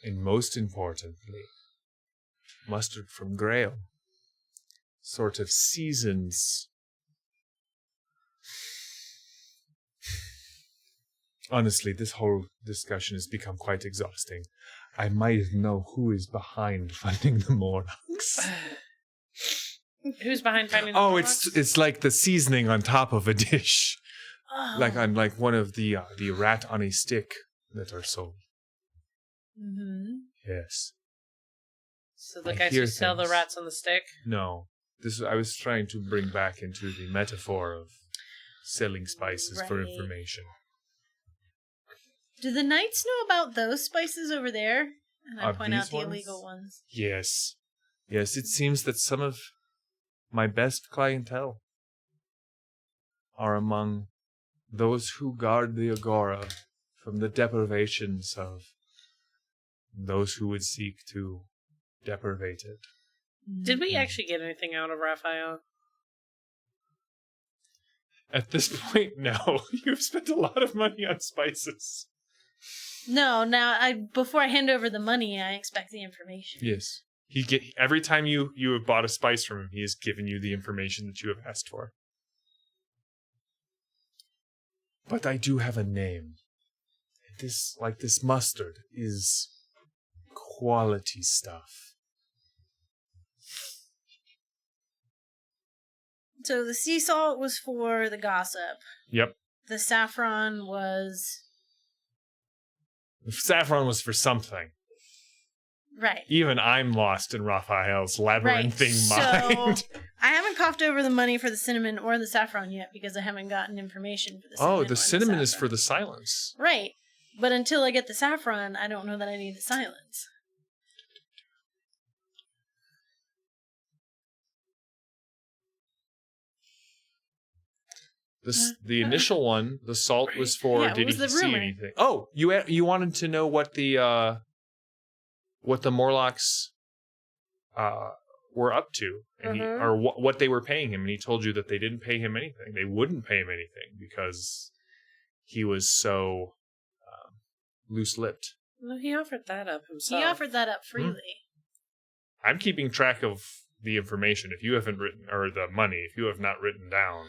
And most importantly, mustard from Grail sort of seasons. Honestly, this whole discussion has become quite exhausting. I might know who is behind funding the Morlocs. Who's behind finding the Oh, Morlocs? it's like the seasoning on top of a dish. Oh. Like on one of the rat on a stick that are sold. Mm-hmm. Yes. So the I guys hear who sell the things. rats on the stick? No. I was trying to bring back into the metaphor of selling spices for Right. information. Do the knights know about those spices over there? And I Of point out these the ones? illegal ones. Yes. Yes, it seems that some of my best clientele are among those who guard the Agora from the deprivations of those who would seek to deprivate it. Did we actually get anything out of Raphael? At this point, no. You've spent a lot of money on spices. No, before I hand over the money, I expect the information. Yes. Every time you have bought a spice from him, he has given you the information that you have asked for. But I do have a name. And this mustard is quality stuff. So the sea salt was for the gossip. Yep. The saffron was... The saffron was for something. Right. Even I'm lost in Raphael's labyrinthine mind. So, I haven't coughed over the money for the cinnamon or the saffron yet because I haven't gotten information for the cinnamon. Oh, the cinnamon is saffron. for the silence. Right. But until I get the saffron, I don't know that I need the silence. The initial one, the salt was for. Yeah, did was he the see rumor. anything? Oh, you wanted to know what the Morlocs were up to, and or what they were paying him, and he told you that they didn't pay him anything. They wouldn't pay him anything because he was so loose-lipped. No, he offered that up himself. He offered that up freely. I'm keeping track of the information. If you haven't written, or the money, if you have not written down.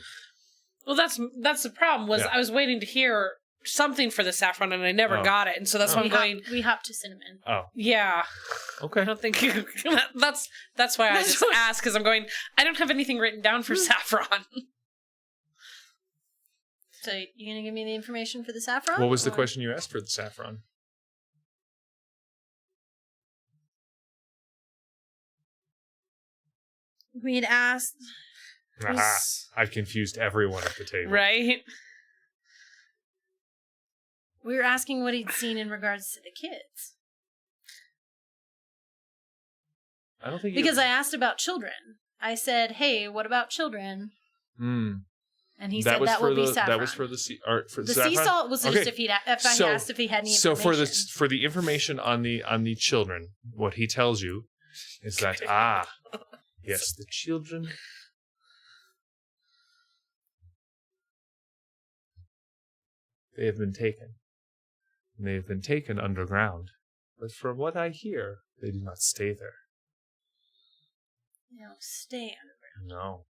Well, that's the problem. Was I was waiting to hear something for the saffron, and I never got it, and so that's why I'm going. We hopped to cinnamon. Oh, yeah. Okay. I don't think that's why I just asked, because I'm going. I don't have anything written down for saffron. So you gonna give me the information for the saffron? What was the question you asked for the saffron? We'd asked. Aha! I've confused everyone at the table. Right. We were asking what he'd seen in regards to the kids. I don't think because I asked about children. I said, "Hey, what about children?" And he said that would be saffron. That was for the sea. For the sea salt was just if I asked if he had any information. So for the information on the children, what he tells you is that yes, the children. They have been taken. And they have been taken underground. But from what I hear, they do not stay there. They don't stay underground. No.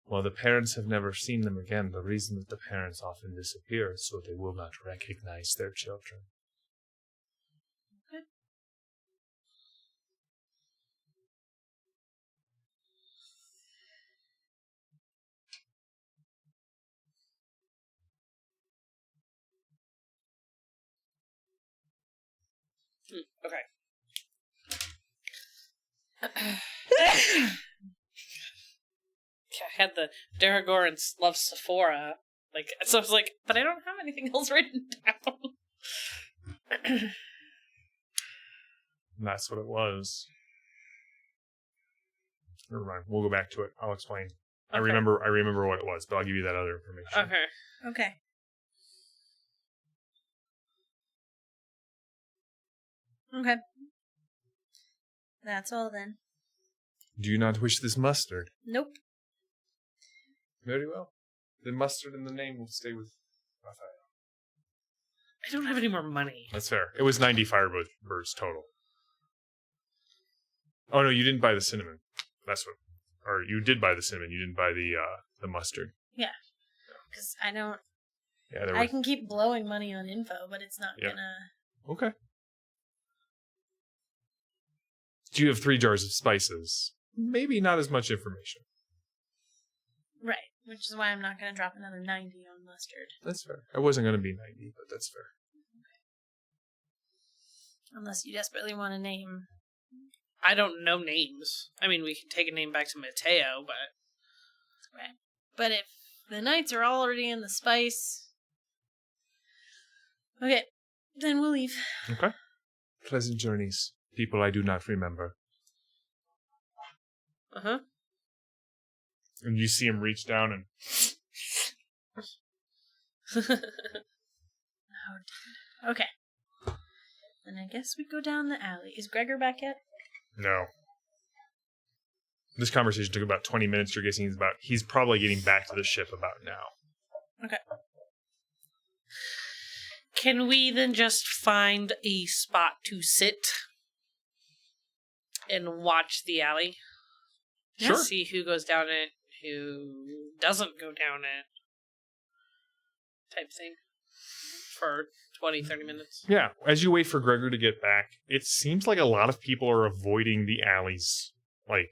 Well, the parents have never seen them again. The reason that the parents often disappear is so they will not recognize their children. Okay. I had the Daragorans love Sephora, so I was like, but I don't have anything else written down. And that's what it was. Never mind. We'll go back to it. I'll explain. Okay. I remember what it was, but I'll give you that other information. Okay. Okay. That's all then. Do you not wish this mustard? Nope. Very well. The mustard and the name will stay with Raphael. I don't have any more money. That's fair. It was 90 firebirds total. Oh no, you didn't buy the cinnamon. That's what. Or you did buy the cinnamon. You didn't buy the mustard. Yeah. Because I don't. Yeah. I can keep blowing money on info, but it's not gonna. Okay. You have 3 jars of spices. Maybe not as much information. Right. Which is why I'm not going to drop another 90 on mustard. That's fair. I wasn't going to be 90, but that's fair. Okay. Unless you desperately want a name. I don't know names. I mean, we can take a name back to Mateo, but... Right. But if the knights are already in the spice... Okay. Then we'll leave. Okay. Pleasant journeys. People I do not remember. Uh-huh. And you see him reach down and... Okay. Then I guess we go down the alley. Is Gregor back yet? No. This conversation took about 20 minutes. You're guessing he's probably getting back to the ship about now. Okay. Can we then just find a spot to sit and watch the alley? Sure. See who goes down it, who doesn't go down it, type thing. For 20, 30 minutes. Yeah, as you wait for Gregor to get back, it seems like a lot of people are avoiding the alleys, like,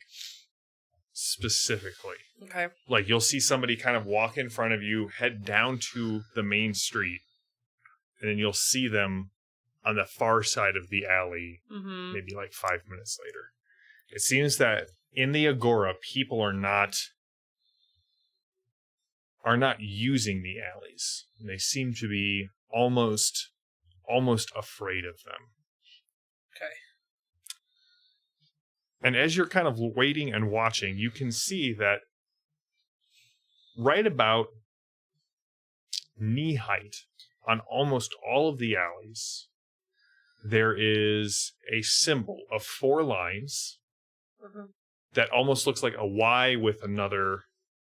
specifically. Okay. Like, you'll see somebody kind of walk in front of you, head down to the main street, and then you'll see them on the far side of the alley, maybe like 5 minutes later. It seems that in the Agora, people are not using the alleys. They seem to be almost afraid of them. Okay. And as you're kind of waiting and watching, you can see that right about knee height on almost all of the alleys, there is a symbol of 4 lines that almost looks like a Y with another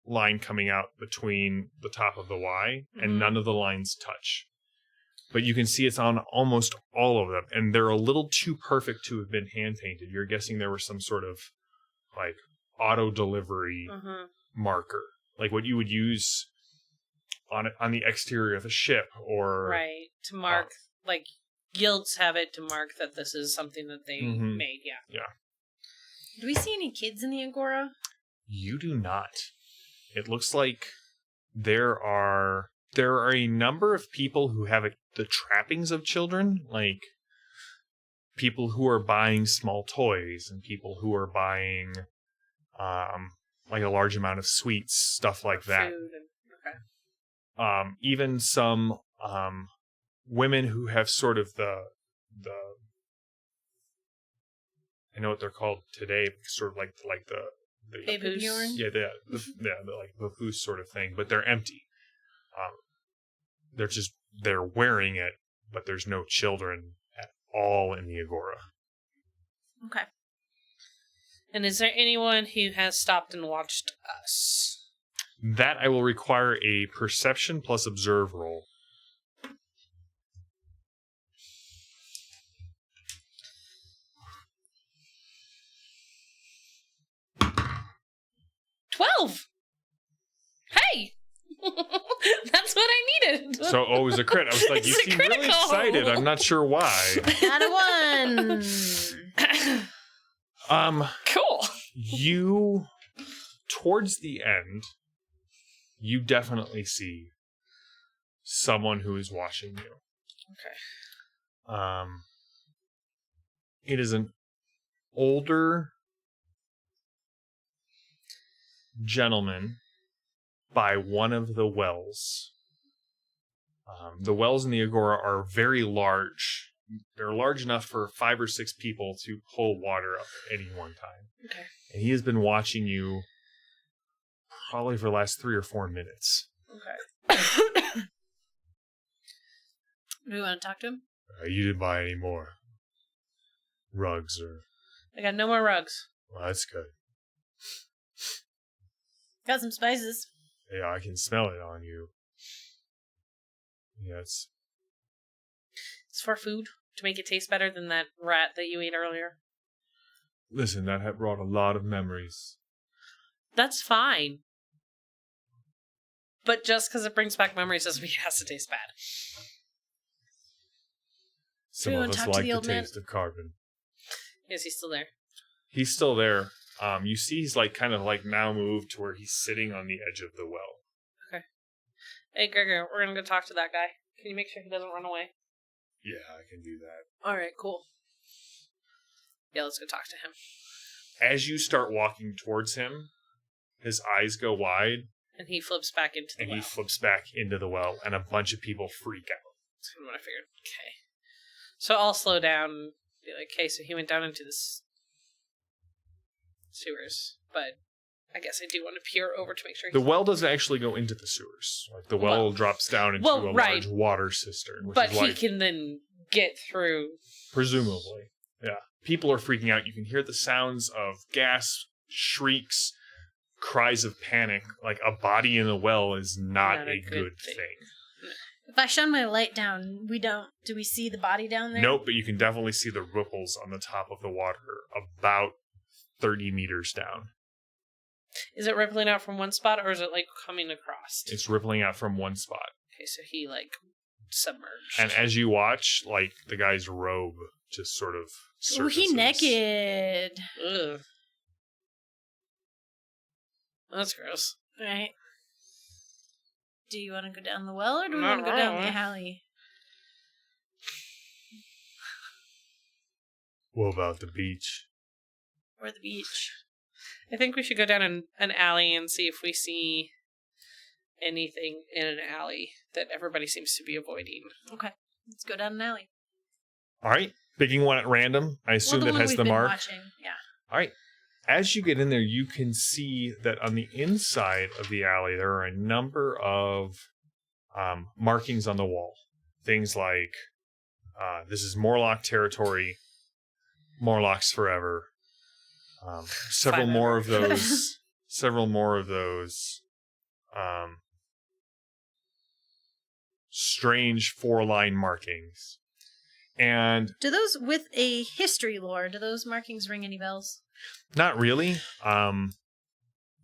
line coming out between the top of the Y, and none of the lines touch. But you can see it's on almost all of them, and they're a little too perfect to have been hand-painted. You're guessing there was some sort of, like, auto-delivery marker, like what you would use on the exterior of a ship, or... Right, to mark, like, guilds have it to mark that this is something that they made, Yeah. Do we see any kids in the Agora? You do not. It looks like there are a number of people who have the trappings of children, like people who are buying small toys and people who are buying like a large amount of sweets, stuff like that. Food and, Even some women who have sort of the I know what they're called today, sort of like the Baby urn? Yeah, the like papoose sort of thing, but they're empty. They're wearing it, but there's no children at all in the Agora. Okay. And is there anyone who has stopped and watched us? That I will require a perception plus observe roll. Hey! That's what I needed. So, it was a crit. I was like, you seem really excited. I'm not sure why. Got a 1. Cool. You, towards the end, you definitely see someone who is watching you. Okay. It is an older gentleman by one of the wells. The wells in the Agora are very large. They're large enough for 5 or 6 people to pull water up at any one time. Okay. And he has been watching you probably for the last 3 or 4 minutes. Okay. Do we want to talk to him? You didn't buy any more rugs or... I got no more rugs. Well, that's good. Got some spices. Yeah, I can smell it on you. Yeah, it's for food, to make it taste better than that rat that you ate earlier. Listen, that had brought a lot of memories. That's fine. But just because it brings back memories doesn't mean it has to taste bad. Some of us like the taste of carbon. Is he still there? He's still there. You see he's like kind of like now moved to where he's sitting on the edge of the well. Okay. Hey, Gregor, we're going to go talk to that guy. Can you make sure he doesn't run away? Yeah, I can do that. Alright, cool. Yeah, let's go talk to him. As you start walking towards him, his eyes go wide. And he flips back into the well. And he flips back into the well, and a bunch of people freak out. That's kind of what I figured. Okay. So I'll slow down and be like, okay, so he went down into the sewers, but I guess I do want to peer over to make sure the well doesn't actually go into the sewers. Like the well drops down into a large water cistern. But he can then get through. Presumably. Yeah. People are freaking out. You can hear the sounds of gas, shrieks, cries of panic. Like a body in the well is not a good thing. If I shine my light down, do we see the body down there? Nope, but you can definitely see the ripples on the top of the water about 30 meters down. Is it rippling out from one spot, or is it, like, coming across? It's rippling out from one spot. Okay, so he, like, submerged. And as you watch, like, the guy's robe just sort of Oh, he surfaces. naked. Ugh. That's gross. Right. Do you want to go down the well, or do we Not want to go down the really. alley? What about the beach? Or the beach? I think we should go down an alley and see if we see anything in an alley that everybody seems to be avoiding. Okay. Let's go down an alley. All right. Picking one at random. I assume the that one has we've the been mark. watching. Yeah. All right. As you get in there, you can see that on the inside of the alley, there are a number of markings on the wall. Things like, this is Morlock territory, Morlocks forever. Several Fine, more ever. of those. Several more of those. Strange 4-line markings. And Do those, with a history lore, do those markings ring any bells? not really.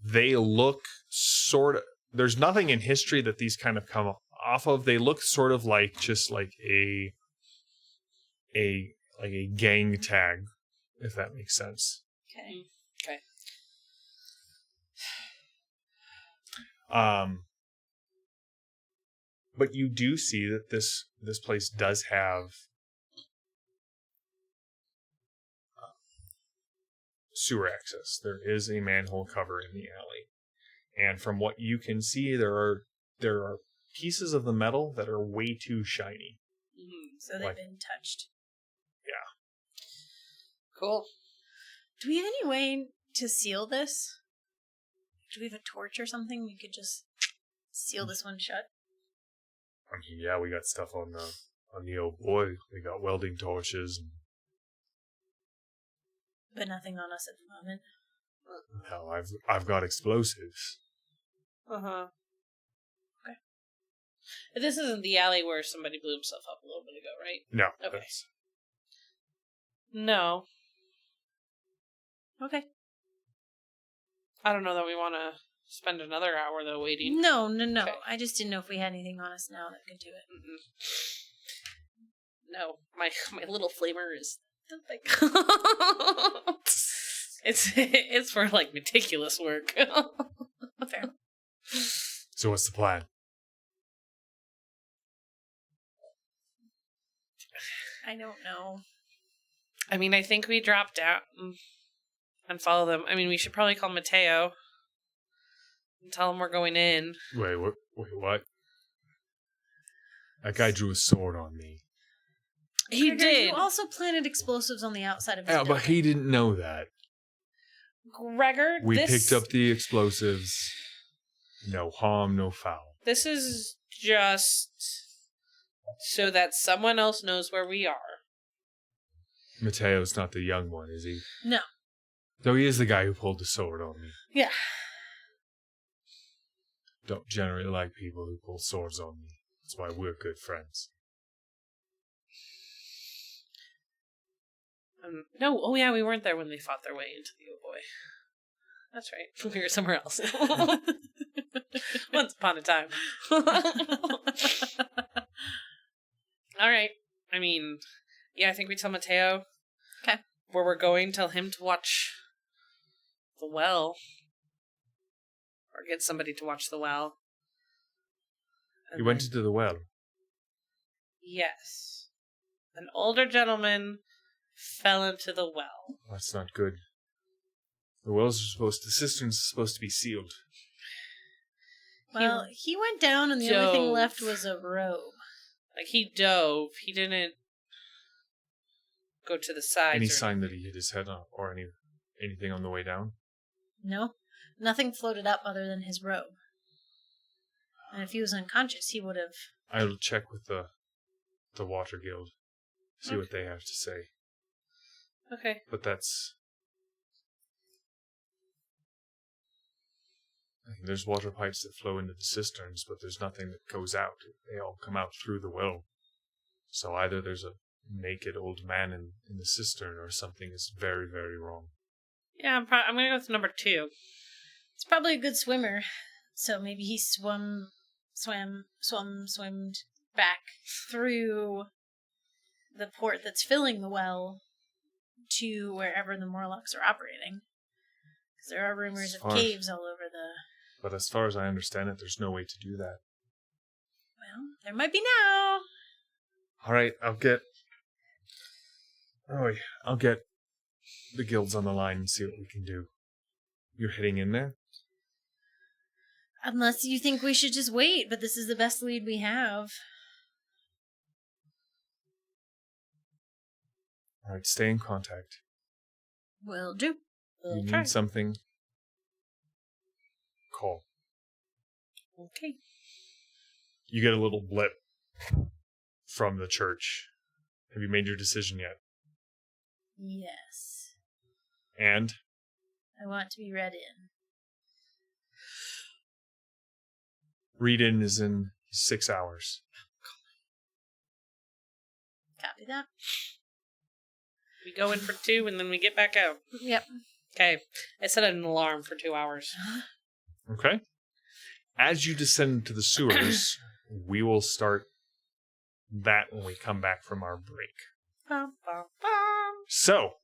They look sort of. There's nothing in history that these kind of come off of. They look sort of like just like a gang tag, if that makes sense. Okay. Okay. But you do see that this place does have sewer access. There is a manhole cover in the alley, and from what you can see, there are pieces of the metal that are way too shiny. So they've been touched. Cool. Do we have any way to seal this? Do we have a torch or something? We could just seal this one shut. I mean, yeah, we got stuff on the old boy. We got welding torches. But nothing on us at the moment. Hell, I've got explosives. Uh-huh. Okay. But this isn't the alley where somebody blew himself up a little bit ago, right? No. Okay. No. Okay. I don't know that we want to spend another hour, though, waiting. No. Okay. I just didn't know if we had anything on us now that could do it. No. My little flamer is nothing. It's for, like, meticulous work. Fair. So what's the plan? I don't know. I mean, I think we drop down and follow them. I mean, we should probably call Mateo and tell him we're going in. Wait, what? That guy drew a sword on me. He Gregor, did. You also planted explosives on the outside of his Yeah, but building. he didn't know that. Gregor, We picked up the explosives. No harm, no foul. This is just so that someone else knows where we are. Mateo's not the young one, is he? No. Though he is the guy who pulled the sword on me. Yeah. Don't generally like people who pull swords on me. That's why we're good friends. No, oh yeah, we weren't there when they fought their way into the Oh Boy. That's right. We were somewhere else. Once upon a time. All right. I mean, yeah, I think we tell Mateo. Okay. Where we're going, tell him to watch the well. Or get somebody to watch the well. And You went then- into the well. Yes. An older gentleman fell into the well. That's not good. The cisterns are supposed to be sealed. Well, he went down and the only thing dove. left was a robe. Like, he dove. He didn't go to the sides. Any or sign that he hit his head on, or anything on the way down? No? Nothing floated up other than his robe. And if he was unconscious, he would have... I'll check with the Water Guild. See what they have to say. Okay. But that's... I think there's water pipes that flow into the cisterns, but there's nothing that goes out. They all come out through the well. So either there's a naked old man in the cistern, or something is very, very wrong. Yeah, I'm going to go with number 2. He's probably a good swimmer. So maybe he swimmed back through the port that's filling the well to wherever the Morlocks are operating. Because there are rumors of caves all over the... But as far as I understand it, there's no way to do that. Well, there might be now. All right, I'll get the guilds on the line and see what we can do. You're heading in there? Unless you think we should just wait, but this is the best lead we have. All right, stay in contact. Will do. You need something? Call. Okay. You get a little blip from the church. Have you made your decision yet? Yes. And? I want to be read in. Read in is in 6 hours. Copy that. We go in for 2 and then we get back out. Yep. Okay. I set an alarm for 2 hours. Okay. As you descend into the sewers, we will start that when we come back from our break. Bum, bum, bum. So,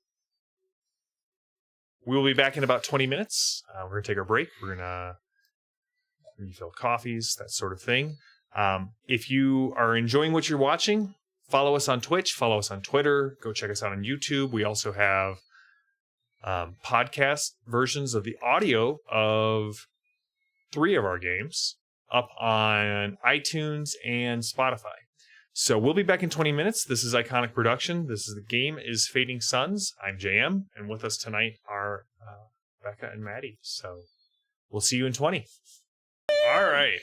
we will be back in about 20 minutes. We're going to take our break. We're going to refill coffees, that sort of thing. If you are enjoying what you're watching, follow us on Twitch, follow us on Twitter, go check us out on YouTube. We also have podcast versions of the audio of 3 of our games up on iTunes and Spotify. So we'll be back in 20 minutes. This is Iconic Production. This is the game is Fading Suns. I'm JM, and with us tonight are Becca and Maddie. So we'll see you in 20. All right.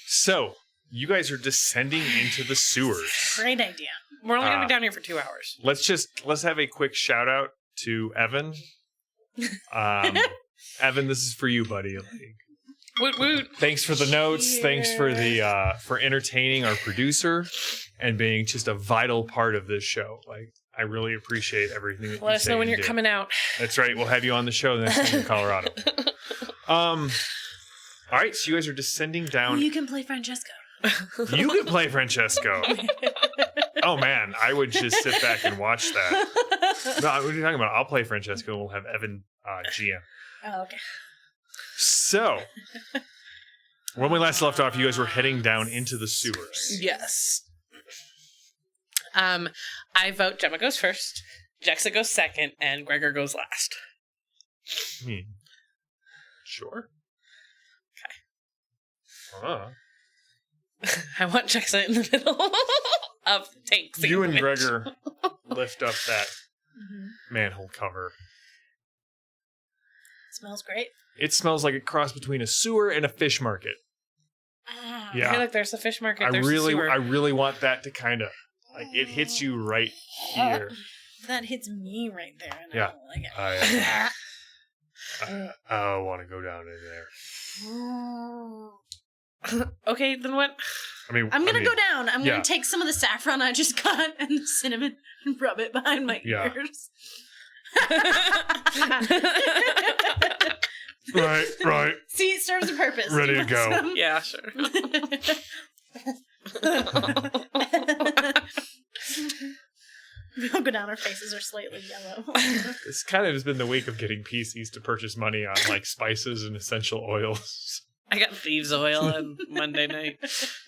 So you guys are descending into the sewers. Great idea. We're only going to be down here for 2 hours. Let's have a quick shout out to Evan. Evan, this is for you, buddy. Woot woot. Thanks for the notes. Cheers. Thanks for the for entertaining our producer and being just a vital part of this show. Like, I really appreciate everything that Let you us say know when and you're do. coming out. That's right. We'll have you on the show the next time you're in Colorado. All right, so you guys are descending down. You can play Francesco. You can play Francesco. Oh man, I would just sit back and watch that. No, what are you talking about? I'll play Francesco and we'll have Evan GM. Oh, okay. So, when we last left off, you guys were heading down into the sewers. Yes. I vote Gemma goes first, Jexa goes second, and Gregor goes last. Sure. Okay. I want Jexa in the middle of the tank. You and sandwich. Gregor lift up that manhole cover. Smells great. It smells like a cross between a sewer and a fish market. Ah. Yeah. I feel like there's a fish market. I There's a sewer. really want that to kind of like it hits you right here. That hits me right there. And Yeah. I don't like it. I want to go down in there. Okay, then what? I mean, I'm gonna go down. I'm yeah. gonna take some of the saffron I just got and the cinnamon and rub it behind my Yeah. ears. Right. See, it serves a purpose. Ready You to go. want some? Yeah, sure. We'll go down. Our faces are slightly yellow. This kind of has been the week of getting PCs to purchase money on like spices and essential oils. I got thieves oil on Monday night.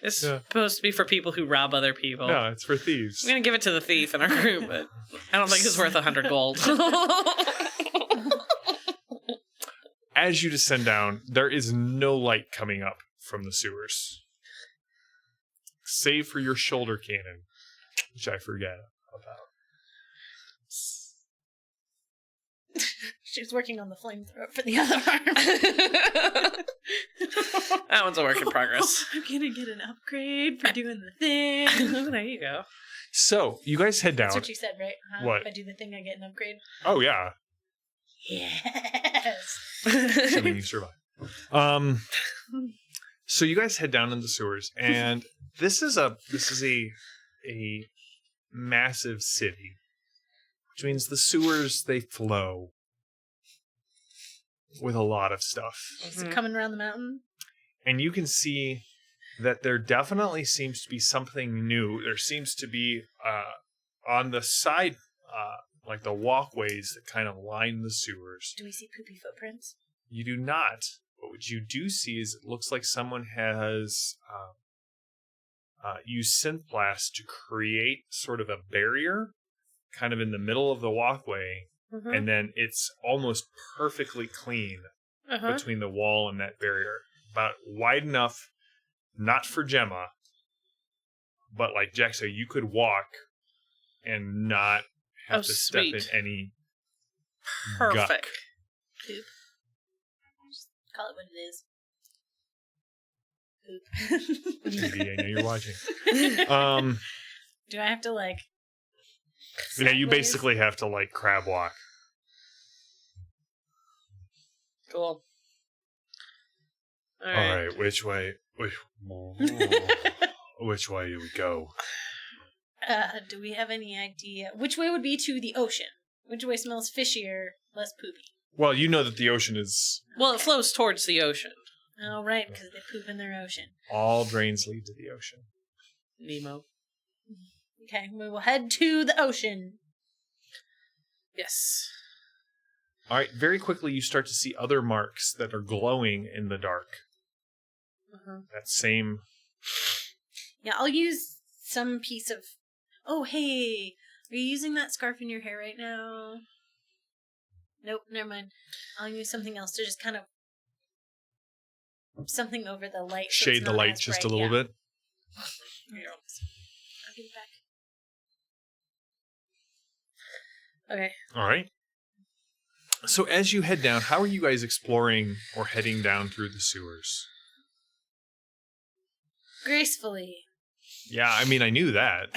It's supposed to be for people who rob other people. No, it's for thieves. I'm gonna give it to the thief in our group, but I don't think it's worth 100 gold. As you descend down, there is no light coming up from the sewers. Save for your shoulder cannon, which I forget about. She was working on the flamethrower for the other arm. That one's a work in progress. I'm gonna get an upgrade for doing the thing. There you go. So, you guys head down. That's what you said, right? Huh? What? If I do the thing, I get an upgrade. Oh, yeah. Yes. Assuming you survive. So you guys head down in the sewers, and this is a massive city, which means the sewers, they flow with a lot of stuff. Is it coming around the mountain? And you can see that there definitely seems to be something new. There seems to be on the side, like the walkways that kind of line the sewers. Do we see poopy footprints? You do not. But what you do see is it looks like someone has used synth blast to create sort of a barrier kind of in the middle of the walkway, and then it's almost perfectly clean between the wall and that barrier. About wide enough, not for Gemma, but like Jack said, you could walk and not have to step in any Perfect. guck. Poop. Just call it what it is. Poop. TV, I know you're watching. Do I have to like? Yeah, you sideways? basically have to like crab walk. Cool. All right, which way? Which way do we go? Do we have any idea which way would be to the ocean? Which way smells fishier, less poopy? Well, you know that the ocean is Well, it flows towards the ocean. Oh, right, because they poop in their ocean. all drains lead to the ocean. Nemo. Okay, we will head to the ocean. Yes. All right, very quickly you start to see other marks that are glowing in the dark. That same. Yeah, I'll use some piece of... Oh, hey, are you using that scarf in your hair right now? Nope, never mind. I'll use something else to just kind of... something over the light. So Shade it's the not light as just bright, a little yeah. bit. I'll give it back. Okay. All right. So as you head down, how are you guys exploring or heading down through the sewers? Gracefully. Yeah, I mean, I knew that.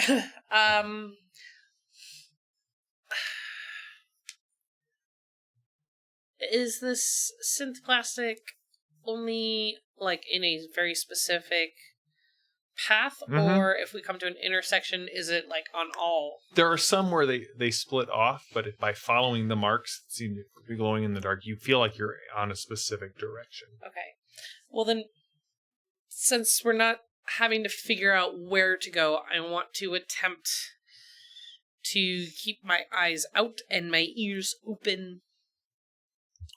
Is this synth plastic only like in a very specific path, or if we come to an intersection, is it like on all? There are some where they split off, but by following the marks that seem to be glowing in the dark, you feel like you're on a specific direction. Okay. Well then, since we're not having to figure out where to go, I want to attempt to keep my eyes out and my ears open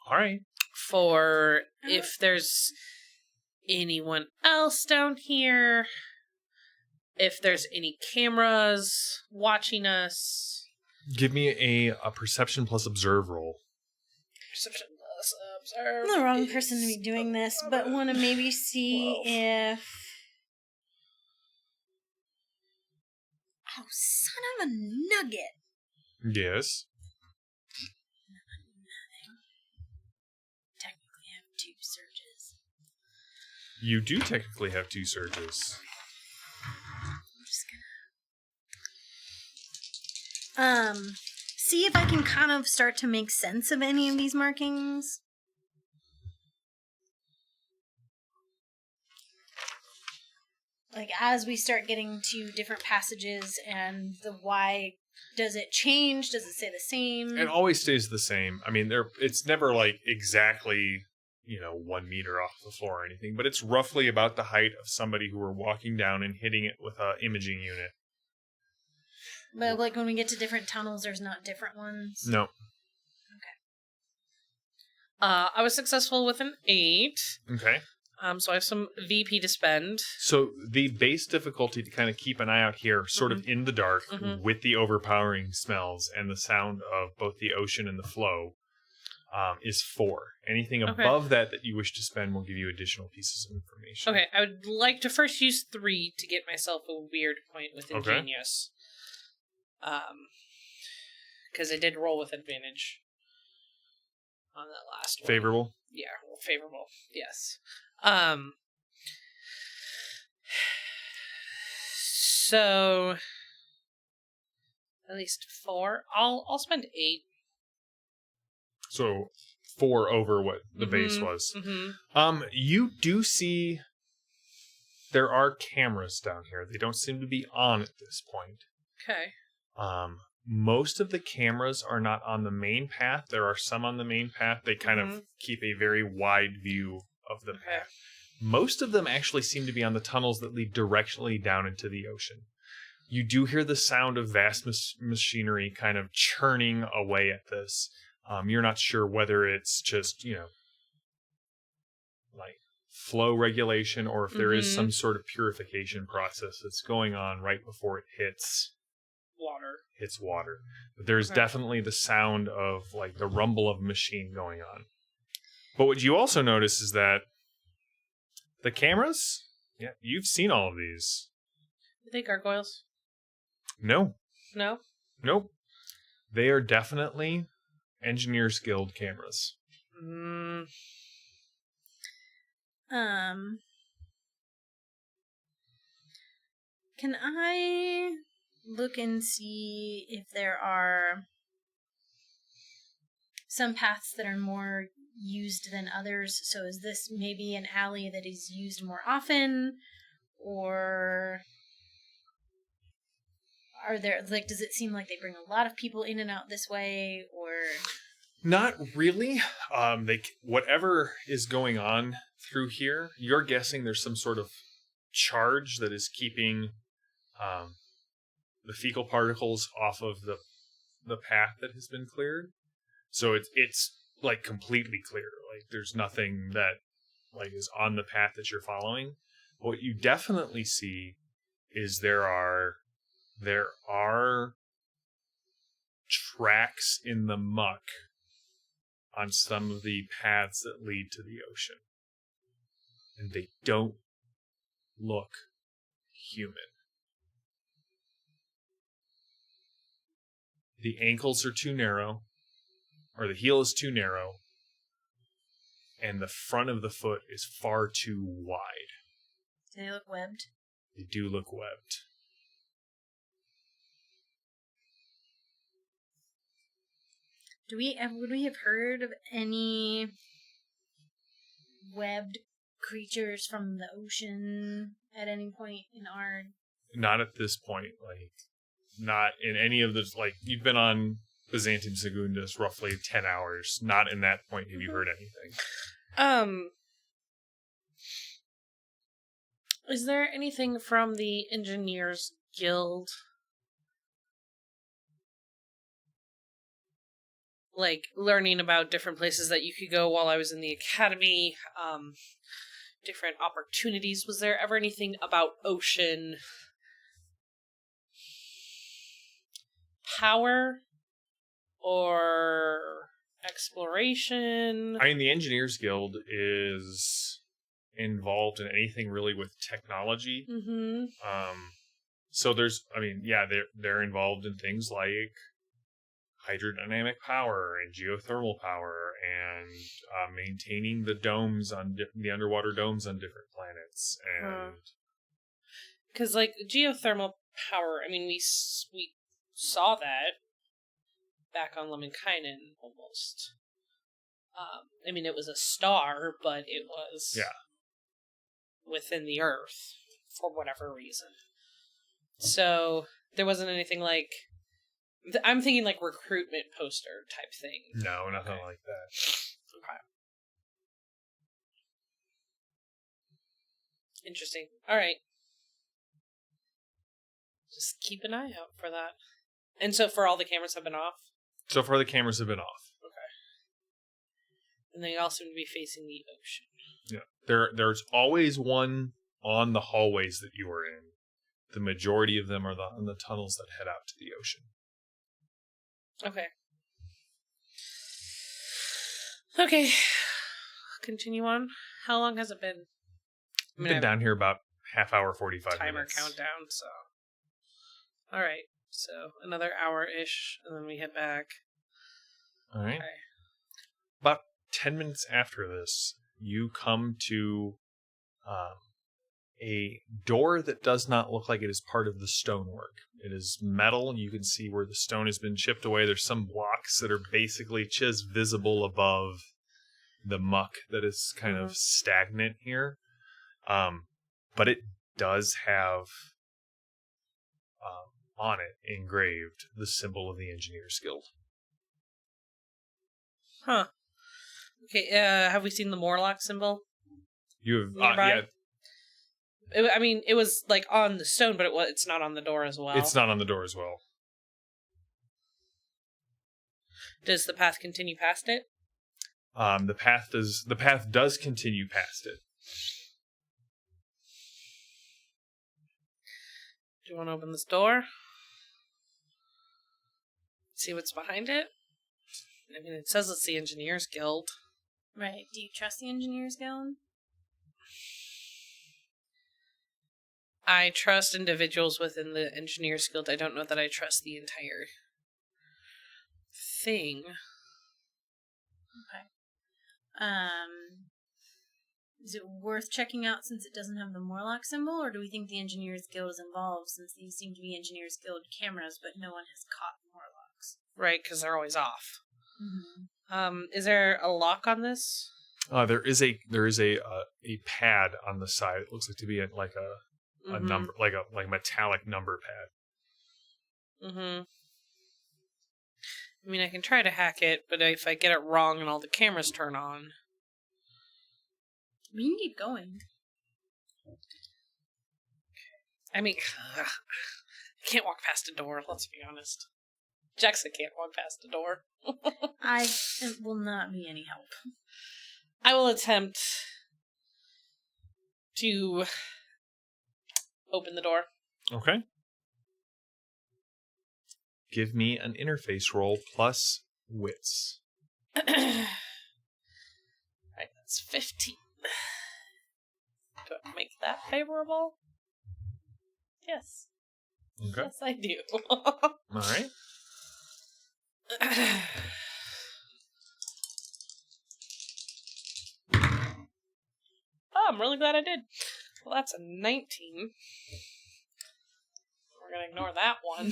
All right. for if there's anyone else down here, if there's any cameras watching us. Give me a perception plus observe roll. Perception plus observe. I'm the wrong person to be doing this, but want to maybe see 12. if... Oh, son of a nugget. Yes. Technically, I have 2 surges. You do technically have 2 surges. I'm just gonna... see if I can kind of start to make sense of any of these markings. Like, as we start getting to different passages and the why, does it change? Does it stay the same? It always stays the same. I mean, it's never like exactly, 1 meter off the floor or anything, but it's roughly about the height of somebody who were walking down and hitting it with an imaging unit. But, like, when we get to different tunnels, there's not different ones? No. Okay. I was successful with an 8. Okay. So I have some VP to spend. So the base difficulty to kind of keep an eye out here, sort of in the dark, with the overpowering smells and the sound of both the ocean and the flow, is 4. Anything above that you wish to spend will give you additional pieces of information. Okay, I would like to first use 3 to get myself a weird point with Okay. Ingenious. Because I did roll with advantage on that last one. Favorable? Yeah, well, favorable. Yes. So at least 4. I'll spend 8. So 4 over what the base was. You do see there are cameras down here. They don't seem to be on at this point. Okay. Most of the cameras are not on the main path. There are some on the main path. They kind of keep a very wide view of the path. Most of them actually seem to be on the tunnels that lead directly down into the ocean. You do hear the sound of vast machinery kind of churning away at this. You're not sure whether it's just, like flow regulation or if there is some sort of purification process that's going on right before it hits water. But there's definitely the sound of like the rumble of a machine going on. But what you also notice is that the cameras, you've seen all of these. Are they gargoyles? No. No? Nope. They are definitely Engineers Guild cameras. Can I look and see if there are some paths that are more used than others? So is this maybe an alley that is used more often? Or are there, like, does it seem like they bring a lot of people in and out this way? Or not really. Whatever is going on through here, you're guessing there's some sort of charge that is keeping the fecal particles off of the path that has been cleared. So it's like completely clear. Like there's nothing that like is on the path that you're following. What you definitely see is there are tracks in the muck on some of the paths that lead to the ocean. And they don't look human. The ankles are too narrow, or the heel is too narrow, and the front of the foot is far too wide. do they look webbed? They do look webbed. Would we have heard of any webbed creatures from the ocean at any point in our... Not at this point, like, not in any of the, like, you've been on Byzantium Secundus roughly 10 hours. Not in that point have you heard anything. Is there anything from the Engineers Guild? Like, learning about different places that you could go while I was in the academy, different opportunities. Was there ever anything about ocean power or exploration? I mean, the Engineers Guild is involved in anything really with technology. Mm-hmm. So there's, I mean, yeah, they're involved in things like hydrodynamic power and geothermal power and maintaining the domes on the underwater domes on different planets. And because like geothermal power, I mean, we saw that back on Lemminkainen almost. I mean, it was a star, but it was within the Earth for whatever reason. So there wasn't anything like... I'm thinking like recruitment poster type thing. No, nothing like that. Okay. Interesting. Alright. Just keep an eye out for that. And so far all the cameras have been off? So far the cameras have been off. Okay. And they all seem to be facing the ocean. Yeah. There's always one on the hallways that you are in. The majority of them are on the tunnels that head out to the ocean. Okay. Okay. Continue on. How long has it been? I've been down here about half hour, 45 timer minutes. Countdown, so. Alright. So, another hour-ish, and then we head back. Alright. Okay. About 10 minutes after this, you come to a door that does not look like it is part of the stonework. It is metal. You can see where the stone has been chipped away. There's some blocks that are basically just visible above the muck that is kind of stagnant here. But it does have on it engraved the symbol of the Engineers Guild. Huh. Okay, have we seen the Morloc symbol? You have nearby? It was like on the stone, but it's not on the door as well. It's not on the door as well. Does the path continue past it? The path does continue past it. Do you want to open this door? See what's behind it? I mean, it says it's the Engineers Guild. Right. Do you trust the Engineers Guild? I trust individuals within the Engineers Guild. I don't know that I trust the entire thing. Okay. Is it worth checking out since it doesn't have the Morlock symbol, or do we think the Engineers Guild is involved since these seem to be Engineers Guild cameras, but no one has caught Morlocks? Right, because they're always off. Mm-hmm. Is there a lock on this? There is a pad on the side. It looks like to be a number, like a metallic number pad. Mm-hmm. I mean, I can try to hack it, but if I get it wrong and all the cameras turn on... We can keep going. I mean, I can't walk past a door, let's be honest. Jackson can't walk past a door. It will not be any help. I will attempt to open the door. Okay. Give me an interface roll plus wits. Right, that's 15. Do I make that favorable? Yes. Okay. Yes, I do. All right. Oh, I'm really glad I did. Well, that's a 19. We're gonna ignore that one.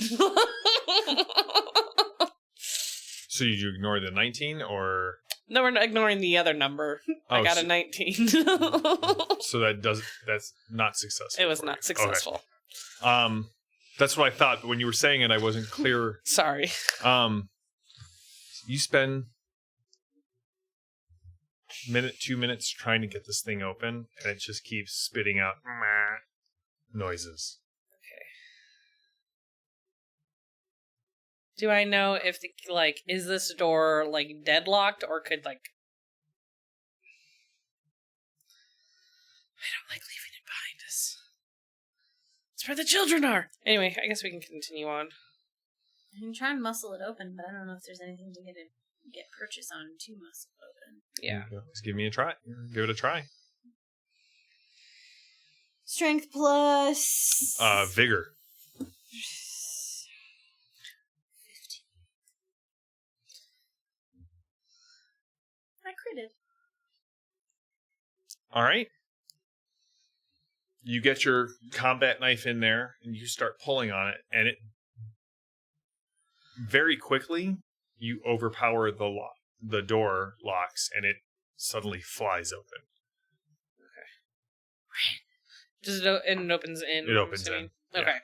So did you ignore the 19 or? No, we're not ignoring the other number. I got a 19. So that's not successful. It was not successful. Okay. That's what I thought, but when you were saying it, I wasn't clear. Sorry. You spend 2 minutes trying to get this thing open, and it just keeps spitting out noises. Do I know if is this door deadlocked or could I don't like leaving it behind us. It's where the children are. Anyway, I guess we can continue on. I can try and muscle it open, but I don't know if there's anything to get purchase on to muscle it open. Yeah. Let's give me a try. Give it a try. Strength plus vigor. 15. I critted. All right. You get your combat knife in there, and you start pulling on it, and it very quickly you overpower the door locks, and it suddenly flies open. Okay. Does it and it opens in? It opens in. Yeah. Okay.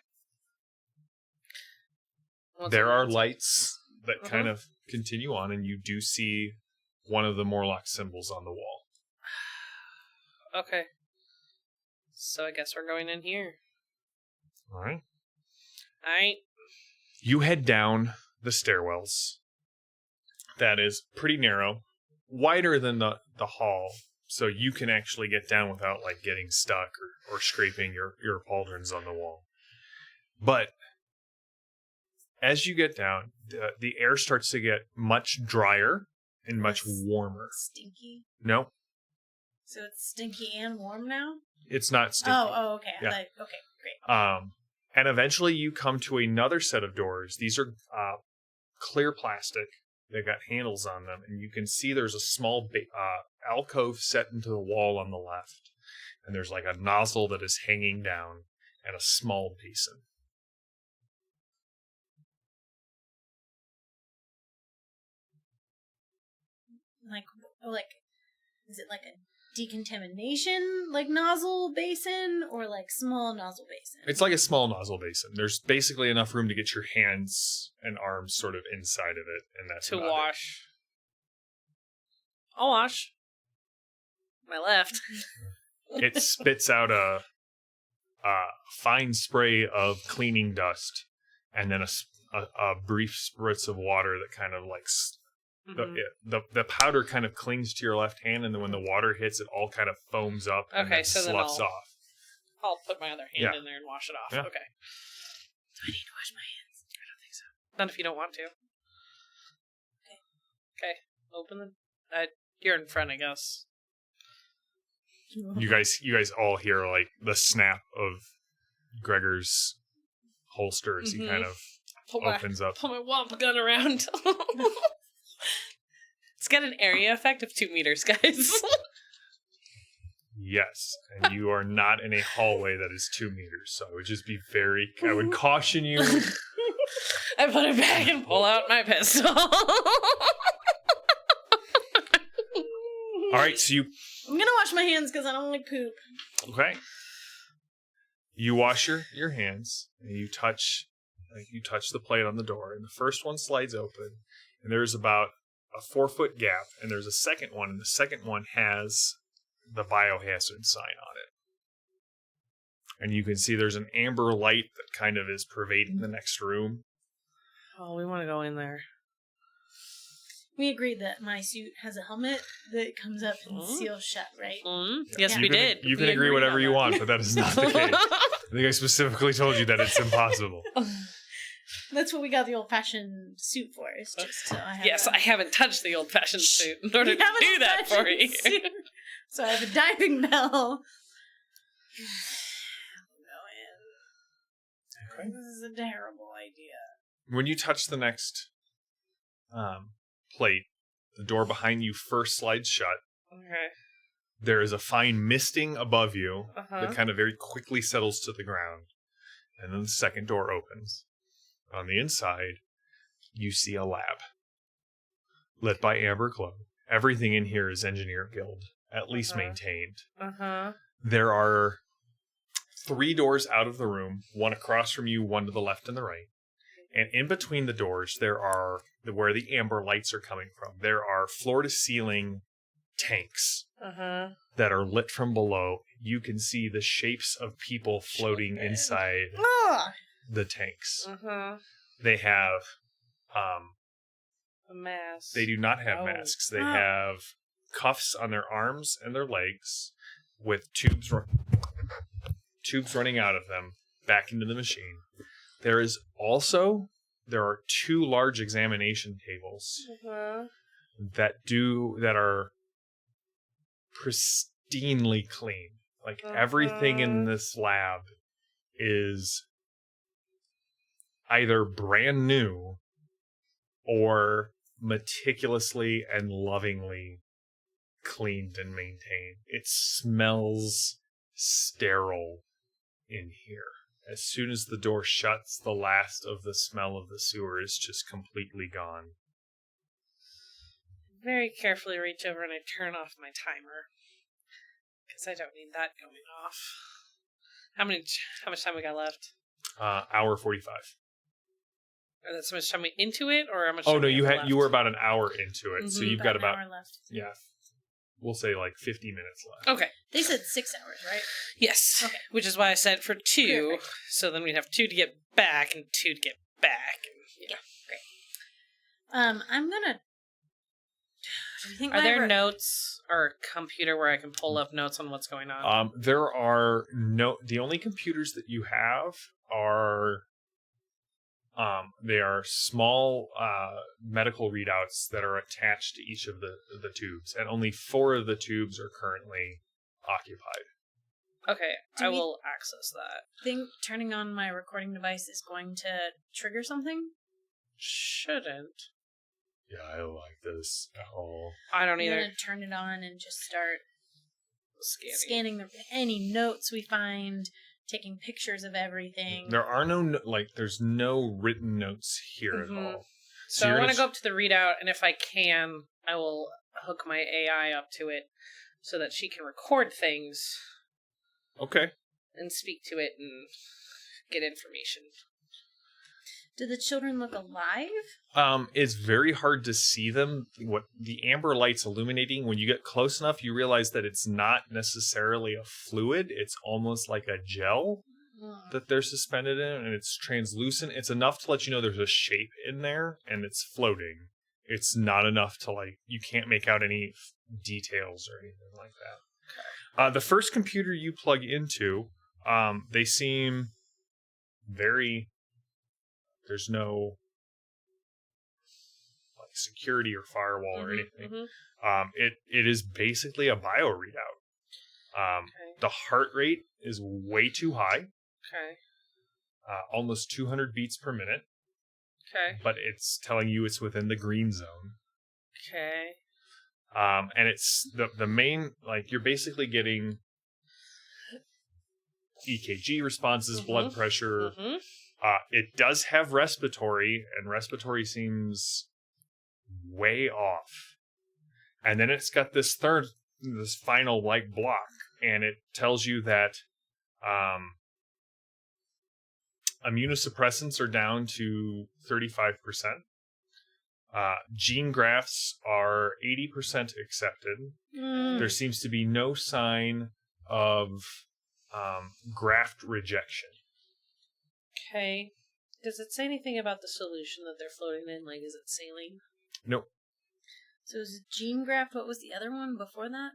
There are lights that kind of continue on, and you do see one of the Morlock symbols on the wall. Okay. So I guess we're going in here. All right. Alright. You head down the stairwells. That is pretty narrow, wider than the hall, so you can actually get down without getting stuck or scraping your pauldrons on the wall. But as you get down, the air starts to get much drier and much warmer. Stinky? No. So it's stinky and warm now? It's not stinky. Oh, okay. Yeah. Okay, great. And eventually you come to another set of doors. These are clear plastic. They've got handles on them, and you can see there's a small alcove set into the wall on the left. And there's a nozzle that is hanging down and a small basin. Is it a decontamination nozzle basin or small nozzle basin? It's like a small nozzle basin. There's basically enough room to get your hands and arms sort of inside of it, and that's to about wash. I'll wash. My left. it spits out a fine spray of cleaning dust, and then a brief spritz of water that kind of like the powder kind of clings to your left hand, and then when the water hits, it all kind of foams up and then so then sloughs off. I'll put my other hand in there and wash it off. Yeah. Okay. Do I need to wash my hands? I don't think so. Not if you don't want to. Okay. Open the. You're in front, I guess. You guys all hear like the snap of Gregor's holster as he kind of opens up. Pull my womp gun around. It's got an area effect of 2 meters, guys. Yes, and you are not in a hallway that is 2 meters, so I would caution you. I put it back and pull out my pistol. All right, so I'm gonna wash my hands because I don't like poop. Okay. You wash your hands and you touch the plate on the door, and the first one slides open, and there's about a 4-foot gap, and there's a second one, and the second one has the biohazard sign on it. And you can see there's an amber light that kind of is pervading the next room. Oh, we want to go in there. We agreed that my suit has a helmet that comes up and seals shut, right? Yes, we did. You can agree whatever you want, but that is not the case. I think I specifically told you that it's impossible. That's what we got the old-fashioned suit for. Is just so I have I haven't touched the old-fashioned suit in order to do that for you. Suit. So I have a diving bell. Okay. This is a terrible idea. When you touch the next plate, the door behind you first slides shut. Okay. There is a fine misting above you that kind of very quickly settles to the ground. And then the second door opens. On the inside, you see a lab lit by amber glow. Everything in here is Engineer Guild, at least maintained. There are 3 doors out of the room, one across from you, one to the left and the right. And in between the doors, there are, where the amber lights are coming from, there are floor-to-ceiling tanks that are lit from below. You can see the shapes of people floating inside the tanks. They have a mask. They do not have masks. They have cuffs on their arms and their legs with tubes running out of them back into the machine. There are 2 large examination tables that are pristinely clean. Like everything in this lab is either brand new or meticulously and lovingly cleaned and maintained. It smells sterile in here. As soon as the door shuts, the last of the smell of the sewer is just completely gone. Very carefully reach over and I turn off my timer. Because I don't need that going off. How much time we got left? Hour 45. Or that's how much time we into it, or how much? Oh no, left? you were about an hour into it, so you've got about an hour left. Yeah, we'll say like 50 minutes left. Okay. They said 6 hours, right? Yes. Okay. Which is why I said for 2, perfect. So then we'd have 2 to get back and 2 to get back. Yeah, great. I'm gonna. Are there notes or a computer where I can pull up notes on what's going on? There are the only computers that you have are they are small medical readouts that are attached to each of the tubes, and only 4 of the tubes are currently occupied. Okay, I will access that. Think turning on my recording device is going to trigger something? Shouldn't. Yeah, I don't like this at all. I don't either. I'm going to turn it on and just start scanning any notes we find, taking pictures of everything. There are there's no written notes here at all. So I want to go up to the readout, and if I can, I will hook my AI up to it so that she can record things. Okay. And speak to it and get information. Do the children look alive? It's very hard to see them. What the amber light's illuminating, when you get close enough, you realize that it's not necessarily a fluid. It's almost like a gel that they're suspended in, and it's translucent. It's enough to let you know there's a shape in there, and it's floating. It's not enough to, like, you can't make out any details or anything like that. The first computer you plug into, they seem very... There's no like security or firewall or anything. It is basically a bio readout. The heart rate is way too high. Okay. Almost 200 beats per minute. Okay. But it's telling you it's within the green zone. Okay. And it's the main, like, you're basically getting EKG responses, blood pressure. It does have respiratory, and respiratory seems way off. And then it's got this final, like, block, and it tells you that immunosuppressants are down to 35%. Gene grafts are 80% accepted. There seems to be no sign of graft rejection. Okay. Does it say anything about the solution that they're floating in? Like, is it saline? Nope. So is it gene graft? What was the other one before that?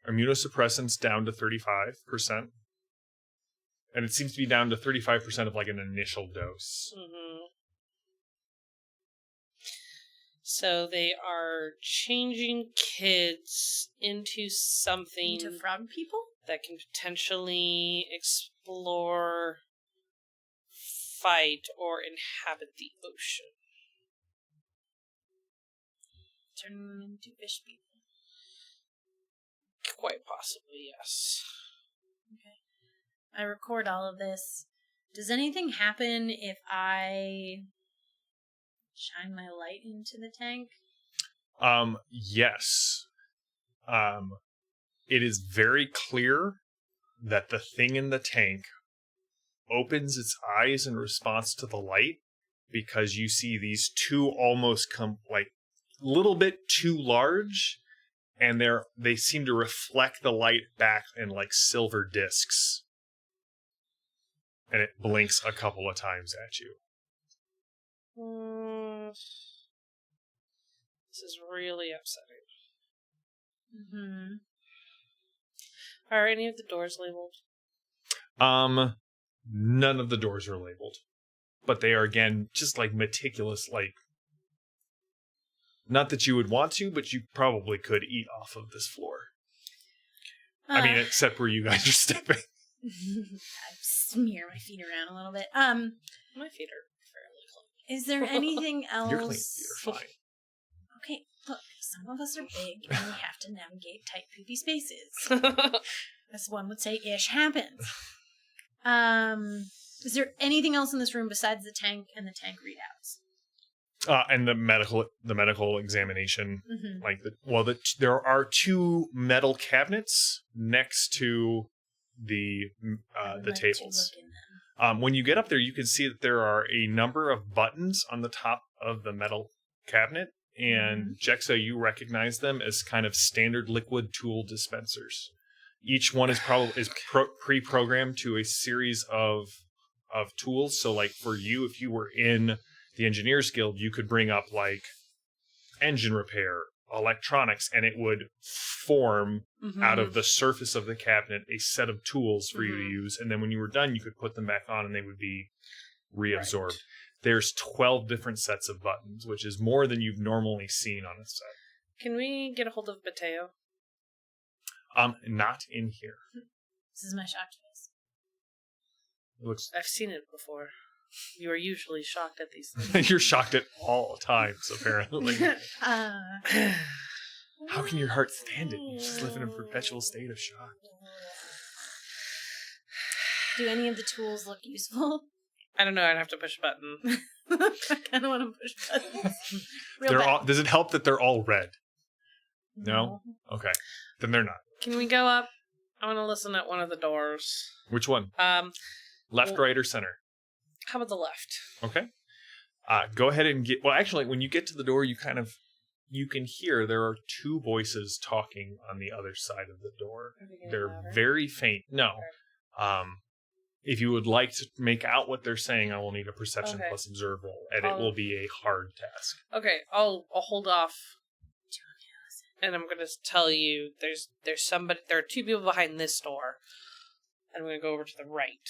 Immunosuppressants down to 35%. And it seems to be down to 35% of, like, an initial dose. So they are changing kids into something... Into frog people? That can potentially explore... fight or inhabit the ocean. Turn them into fish people. Quite possibly, yes. Okay. I record all of this. Does anything happen if I shine my light into the tank? Yes. It is very clear that the thing in the tank opens its eyes in response to the light, because you see these two almost like little bit too large, and they seem to reflect the light back in like silver discs, and it blinks a couple of times at you. This is really upsetting. Are any of the doors labeled? None of the doors are labeled, but they are, again, just like meticulous, like, not that you would want to, but you probably could eat off of this floor. I mean, except where you guys are stepping. I smear my feet around a little bit. My feet are fairly clean. Is there anything else? Your clean feet are fine. Okay, look, some of us are big and we have to navigate tight, poopy spaces. As one would say, ish happens. Is there anything else in this room besides the tank and the tank readouts? And the medical examination, there are two metal cabinets next to the tables. When you get up there, you can see that there are a number of buttons on the top of the metal cabinet, and Jexa, you recognize them as kind of standard liquid tool dispensers. Each one is pre-programmed to a series of tools. So, like, for you, if you were in the Engineers Guild, you could bring up, like, engine repair, electronics, and it would form out of the surface of the cabinet a set of tools for you to use. And then when you were done, you could put them back on and they would be reabsorbed. Right. There's 12 different sets of buttons, which is more than you've normally seen on a set. Can we get a hold of Mateo? Not in here. This is my shocked face. I've seen it before. You are usually shocked at these things. You're shocked at all times, apparently. How can your heart stand it? You just live in a perpetual state of shock. Do any of the tools look useful? I don't know. I'd have to push a button. I kind of want to push buttons. Does it help that they're all red? No? Okay. Then they're not. Can we go up? I want to listen at one of the doors. Which one? Left, right, or center? How about the left? Okay. Go ahead and get... Well, actually, when you get to the door, you can hear there are two voices talking on the other side of the door. They're very faint. No. If you would like to make out what they're saying, I will need a perception plus observe roll, and it will be a hard task. Okay, I'll hold off. And I'm gonna tell you, there's somebody. There are two people behind this door. I'm gonna go over to the right.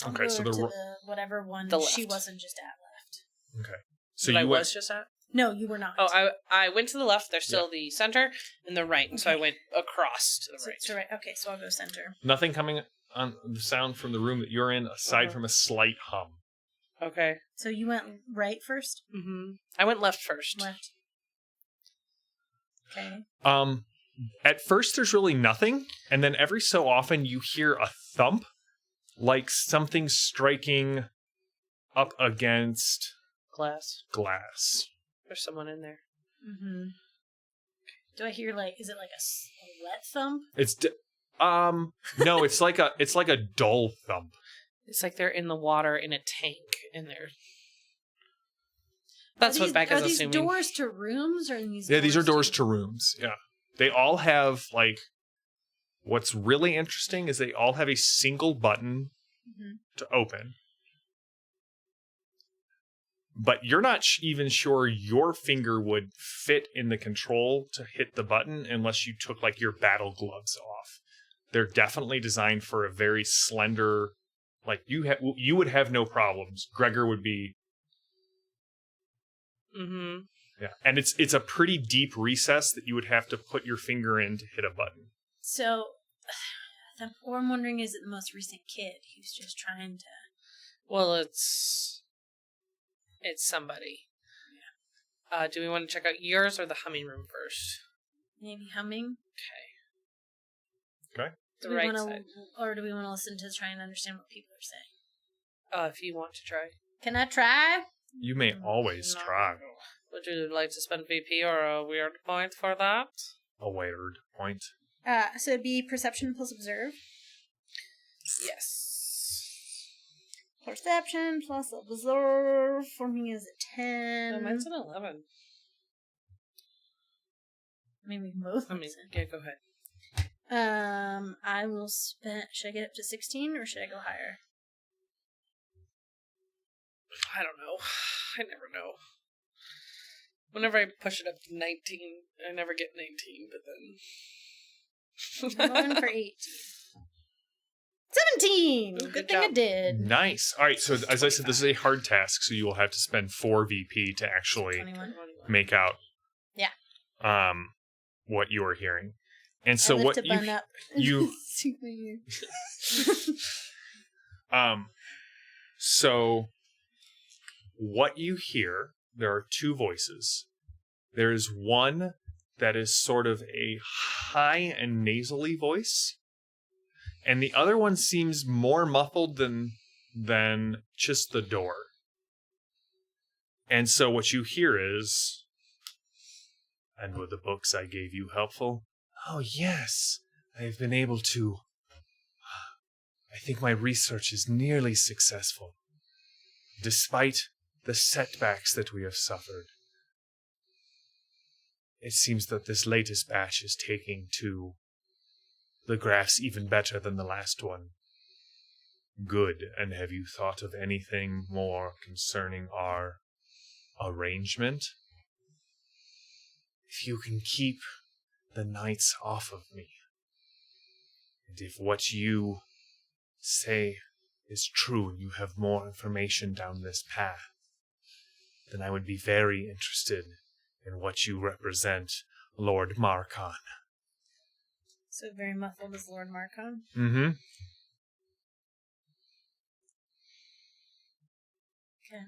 Okay, so the whatever one the she left. wasn't just at left. Okay, so I you was just at. No, you were not. Oh, I went to the left. There's still the center and the right, so I went across to the right. So right. Okay, so I'll go center. Nothing coming on the sound from the room that you're in, aside from a slight hum. Okay. So you went right first? Mm-hmm. I went left first. Left. Okay. At first there's really nothing, and then every so often you hear a thump, like something striking up against glass. There's someone in there. Mm-hmm. Do I hear is it like a wet thump? It's no, it's like a dull thump. It's like they're in the water in a tank in there. That's what Becca's assuming. Are these doors to rooms, or are these? Yeah, these are doors to rooms. Yeah, they all have what's really interesting is they all have a single button to open. But you're not even sure your finger would fit in the control to hit the button unless you took your battle gloves off. They're definitely designed for a very slender, you would have no problems. Gregor would be. Mm-hmm. Yeah, and it's a pretty deep recess that you would have to put your finger in to hit a button. So, or I'm wondering, is it the most recent kid who's just trying to? Well, it's somebody. Yeah. Do we want to check out yours or the humming room first? Maybe humming. Okay. The right side. Or do we want to listen to try and understand what people are saying? If you want to try. Can I try? You may always try. Would you like to spend VP or a weird point for that? A weird point. So it'd be perception plus observe. Yes. Perception plus observe for me is a 10. No, mine's an 11. Maybe we can both. Yeah, go ahead. I will spend. Should I get up to 16 or should I go higher? I don't know. I never know. Whenever I push it up to 19, I never get 19, but then... I'm going for 18. 17! Ooh, good thing I did. Nice. All right, so as I said, this is a hard task, so you will have to spend 4 VP to actually 21. make out what you are hearing. And so what you so what you hear, there are two voices. There is one that is sort of a high and nasally voice, and the other one seems more muffled than just the door. And so what you hear is, "And were the books I gave you helpful?" "Oh, yes. I've been able to... I think my research is nearly successful. Despite the setbacks that we have suffered, it seems that this latest batch is taking to the graphs even better than the last one. Good. And have you thought of anything more concerning our arrangement? If you can keep the knights off of me, and if what you say is true and you have more information down this path, then I would be very interested in what you represent, Lord Marcon." So very muffled as Lord Marcon? Mm-hmm. Okay.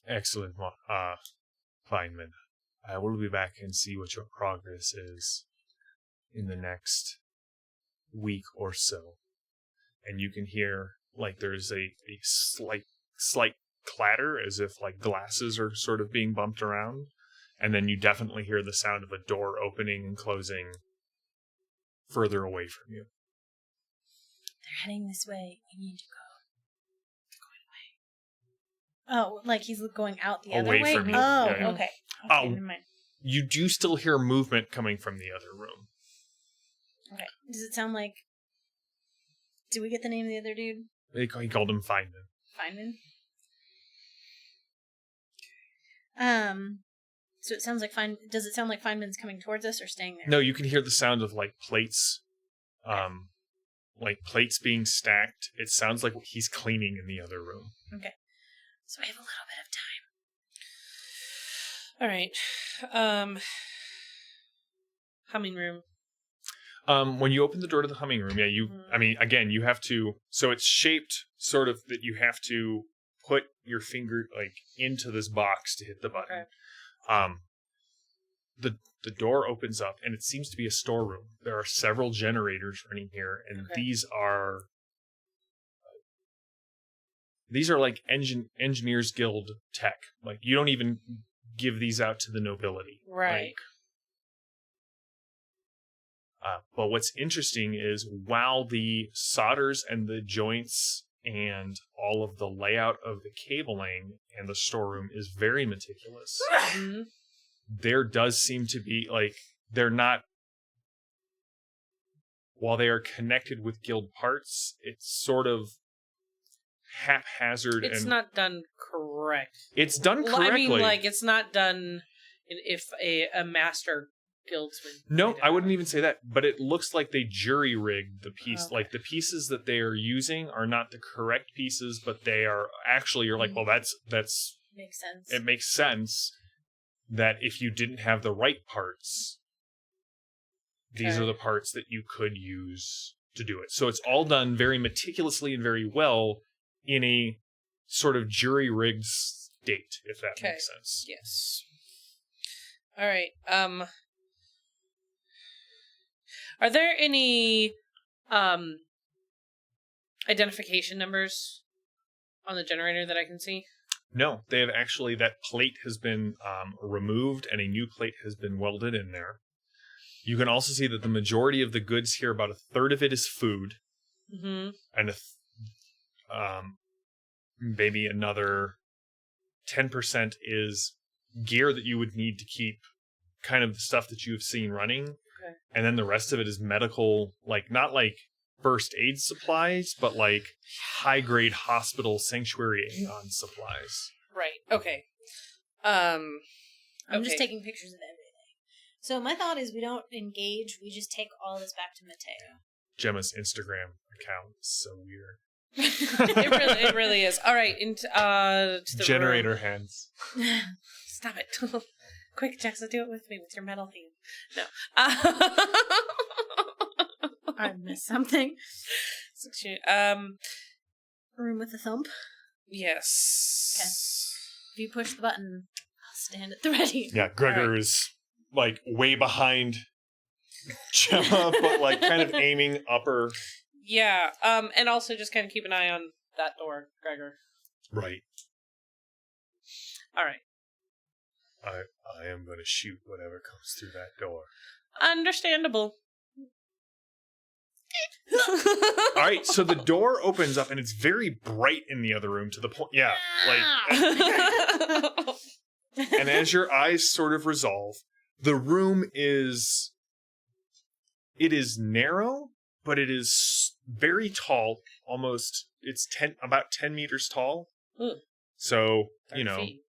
Excellent, Feynman. I will be back and see what your progress is in the next week or so. And you can hear, there's a slight clatter, as if, glasses are sort of being bumped around. And then you definitely hear the sound of a door opening and closing further away from you. They're heading this way. We need to go. They're going away. Oh, like he's going out the Away other way? from you. Oh, Yeah, yeah. okay. Oh. Okay, never mind. You do still hear movement coming from the other room. Okay. Does it sound like... Did we get the name of the other dude? He called him Feynman. Feynman? So it sounds like Does it sound like Feynman's coming towards us or staying there? No, you can hear the sound of like plates, like plates being stacked. It sounds like he's cleaning in the other room. Okay. So we have a little bit of time. All right. Humming room. When you open the door to the humming room, I mean, again, you have to, so it's shaped sort of that you have to put your finger like into this box to hit the button. Okay. The door opens up and it seems to be a storeroom. There are several generators running here, and these are like Engineers Guild tech. Like, you don't even give these out to the nobility. Right. But what's interesting is while the solders and the joints and all of the layout of the cabling and the storeroom is very meticulous, there does seem to be, like, they're not, while they are connected with guild parts, it's sort of haphazard. It's not done correct. It's done correctly. I mean, like, it's not done if a master guildsman. No, I wouldn't even say that, but it looks like they jury-rigged the piece. Okay. Like, the pieces that they are using are not the correct pieces, but they are actually, you're like, well, that's Makes sense. it makes sense that if you didn't have the right parts, these are the parts that you could use to do it. So it's all done very meticulously and very well in a sort of jury-rigged state, if that makes sense. Yes. All right. Are there any identification numbers on the generator that I can see? No, they have actually, that plate has been removed and a new plate has been welded in there. You can also see that the majority of the goods here, about a third of it is food, and maybe another 10% is gear that you would need to keep kind of the stuff that you've seen running. And then the rest of it is medical, like, not like first aid supplies, but like high-grade hospital sanctuary Aeon supplies. Right. Okay. I'm just taking pictures of everything. So my thought is we don't engage, we just take all this back to Mateo. Gemma's Instagram account is so weird. It really is. All right, into to the generator room. hands. Stop it. Quick, Jackson, do it with me with your metal theme. No. I missed something. Room with a thump? Yes. Okay. If you push the button, I'll stand at the ready. Yeah, Gregor is like way behind Gemma, but like kind of aiming upper. Yeah, and also just kind of keep an eye on that door, Gregor. Right. All right. I am going to shoot whatever comes through that door. Understandable. All right, so the door opens up and it's very bright in the other room to the point, and as your eyes sort of resolve, the room is narrow, but it is very tall, almost, it's about 10 meters tall. Ooh. So, 30 feet.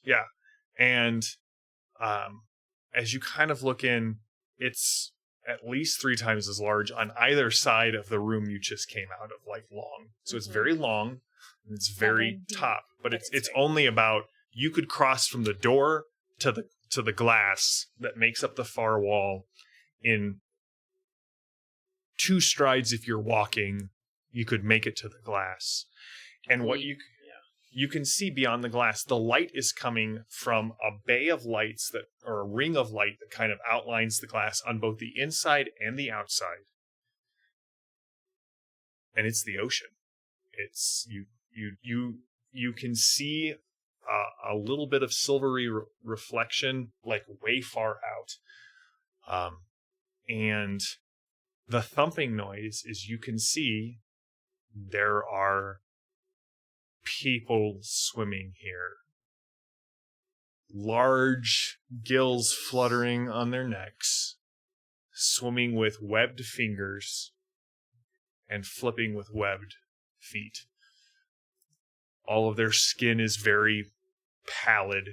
Yeah. And as you kind of look in, it's at least 3 times as large on either side of the room you just came out of, like long. So it's very long, and it's very top, but it's only about, you could cross from the door to the glass that makes up the far wall in 2 strides. If you're walking, you could make it to the glass. And what you can see beyond the glass, the light is coming from a bay of lights or a ring of light that kind of outlines the glass on both the inside and the outside. And it's the ocean. It's you can see a little bit of silvery reflection, like way far out. And the thumping noise is, you can see there are people swimming here. Large gills fluttering on their necks, swimming with webbed fingers, and flipping with webbed feet. All of their skin is very pallid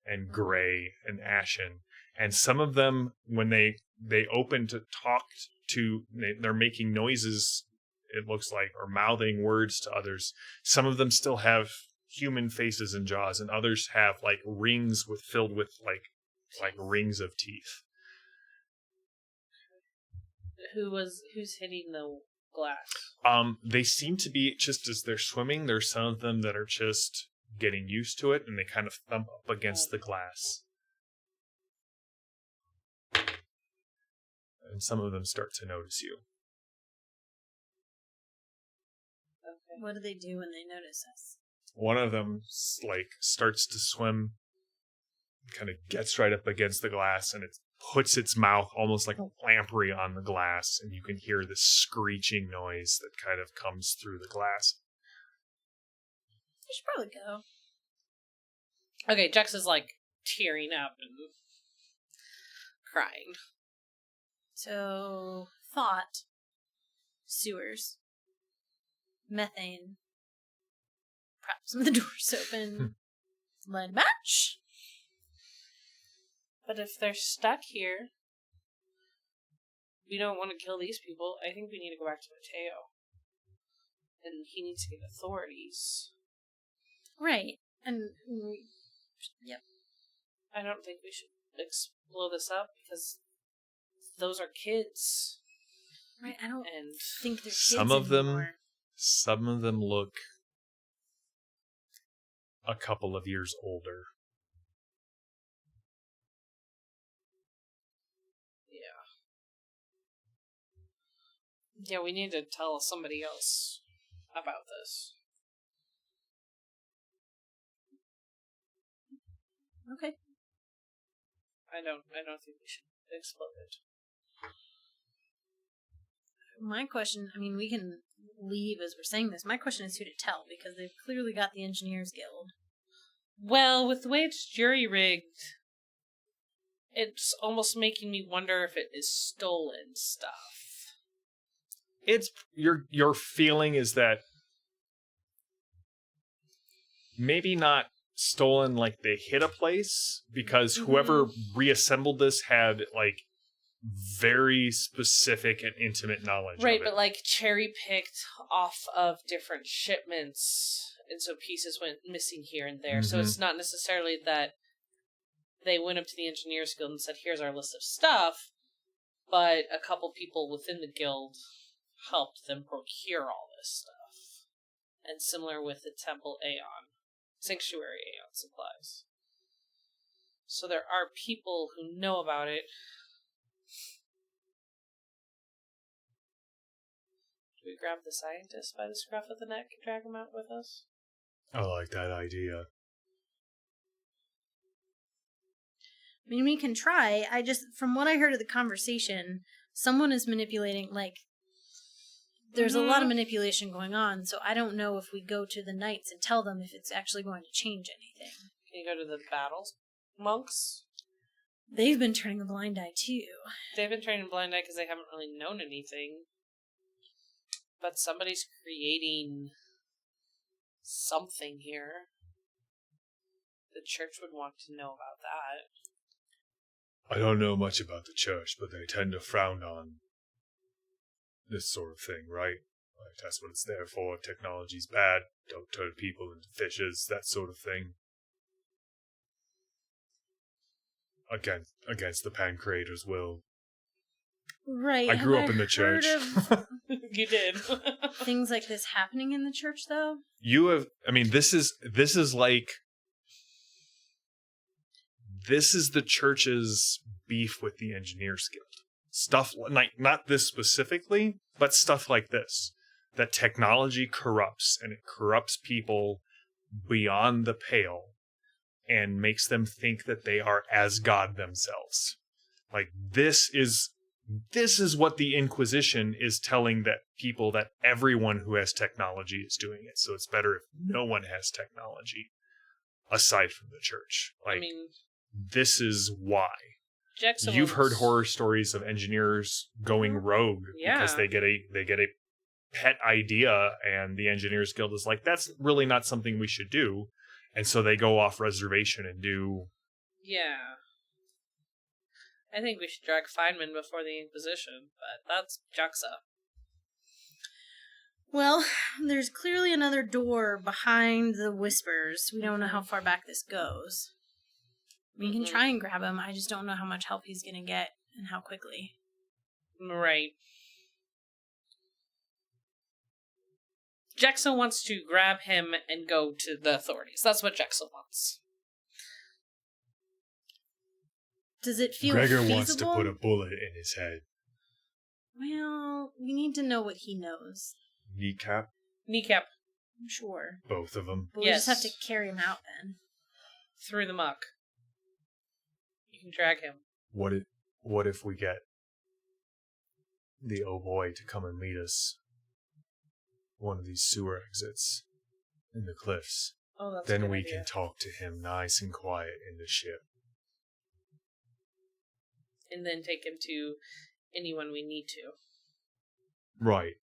and gray and ashen. And some of them, when they open to talk to, they're making noises, it looks like, or mouthing words to others. Some of them still have human faces and jaws, and others have like rings filled with like rings of teeth. Who's hitting the glass? They seem to be, just as they're swimming, there's some of them that are just getting used to it, and they kind of thump up against the glass. And some of them start to notice you. Okay. What do they do when they notice us? One of them like starts to swim, kind of gets right up against the glass, and it puts its mouth almost like a lamprey on the glass, and you can hear this screeching noise that kind of comes through the glass. I should probably go. Okay, Jex is like tearing up and crying. So, thought, sewers, methane, prop some of the doors open, light a match. But if they're stuck here, we don't want to kill these people. I think we need to go back to Mateo. And he needs to get authorities. Right. And yep. I don't think we should blow this up because those are kids. Right, I don't And think they're kids Some of anymore. them look a couple of years older. Yeah, we need to tell somebody else about this. Okay. I don't think we should explode it. My question, I mean, we can leave as we're saying this. My question is who to tell, because they've clearly got the Engineers Guild. Well, with the way it's jury-rigged, it's almost making me wonder if it is stolen stuff. It's your feeling is that maybe not stolen, like they hit a place, because whoever reassembled this had like very specific and intimate knowledge Right, of it. but like cherry-picked off of different shipments, and so pieces went missing here and there. So it's not necessarily that they went up to the Engineers Guild and said, here's our list of stuff, but a couple people within the guild helped them procure all this stuff. And similar with the Temple Aeon, Sanctuary Aeon supplies. So there are people who know about it. Do we grab the scientist by the scruff of the neck and drag him out with us? I like that idea. I mean, we can try. I just, from what I heard of the conversation, someone is manipulating, like, there's a lot of manipulation going on, so I don't know if we go to the knights and tell them if it's actually going to change anything. Can you go to the battles monks? They've been turning a blind eye, too. They've been training blind eye because they haven't really known anything. But somebody's creating something here. The church would want to know about that. I don't know much about the church, but they tend to frown on this sort of thing, right? Like, that's what it's there for. Technology's bad. Don't turn people into fishes. That sort of thing. Against the Pancreator's will. Right. I grew up in the heard church. of You did. things like this happening in the church, though? You have, I mean, this is like, this is the church's beef with the Engineers Guild. Stuff like, not this specifically, but stuff like this. That technology corrupts, and it corrupts people beyond the pale and makes them think that they are as God themselves. Like, this is this is what the Inquisition is telling that people, that everyone who has technology is doing it. So it's better if no one has technology aside from the church. Like, I mean, this is why. Jackson You've heard was- horror stories of engineers going rogue because Yeah. they get a pet idea, and the Engineers Guild is like, that's really not something we should do, and so they go off reservation and do. Yeah. I think we should drag Feynman before the Inquisition, but that's Juxa. Well, there's clearly another door behind the whispers. We don't know how far back this goes. We can try and grab him. I just don't know how much help he's going to get and how quickly. Right. Jackson wants to grab him and go to the authorities. That's what Jackson wants. Does it feel Gregor feasible? wants to put a bullet in his head. Well, we need to know what he knows. Kneecap, Kneecap I'm sure. both of them. But we just have to carry him out then. through the muck. You can drag him. What if we get the oh boy to come and meet us one of these sewer exits in the cliffs? Oh, that's a Then good we idea. can talk to him nice and quiet in the ship. And then take him to anyone we need to. Right.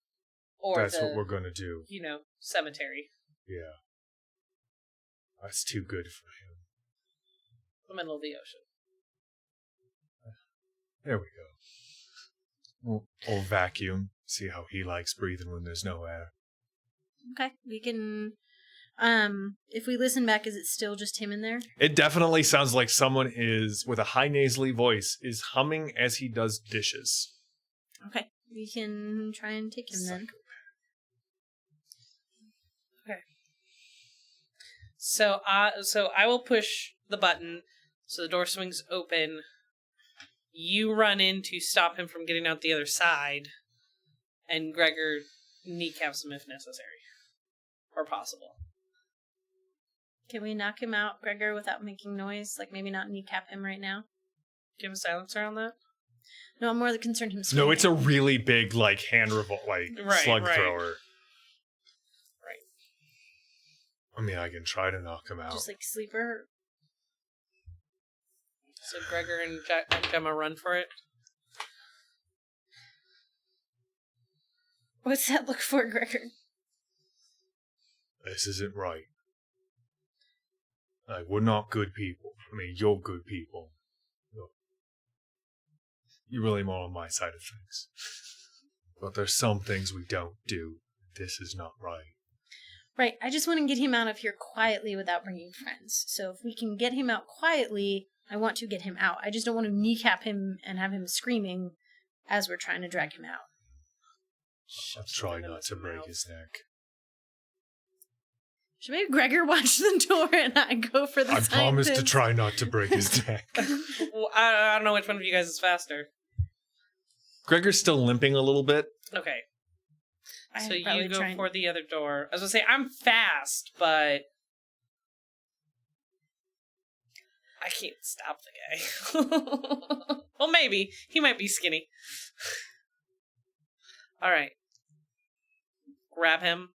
Or That's the, what we're going to do. Cemetery. Yeah. That's too good for him. The middle of the ocean. There we go. We'll vacuum. See how he likes breathing when there's no air. Okay, we can... if we listen back, is it still just him in there? It definitely sounds like someone is, with a high nasally voice, is humming as he does dishes. Okay, we can try and take him then. Okay. So I will push the button so the door swings open. You run in to stop him from getting out the other side, and Gregor kneecaps him if necessary. Or possible. Can we knock him out, Gregor, without making noise? Like, maybe not kneecap him right now? Do you have a silencer on that? No, I'm more concerned him screaming. No, it's a really big, hand revolt, slug right. thrower. Right. I mean, I can try to knock him out. Just sleeper. So Gregor and Gemma run for it. What's that look for, Gregor? This isn't right. We're not good people. I mean, you're good people. You're really more on my side of things. But there's some things we don't do. This is not right. Right, I just want to get him out of here quietly without bringing friends. So if we can get him out quietly, I want to get him out. I just don't want to kneecap him and have him screaming as we're trying to drag him out. I'll try not to break his neck. Should maybe Gregor watch the door and I go for the I promise to scientist? try not to break his neck. Well, I don't know which one of you guys is faster. Gregor's still limping a little bit. Okay. I'd So you probably go try and- for the other door. I was gonna say, I'm fast, but I can't stop the guy. Well, maybe. He might be skinny. Alright. Grab him.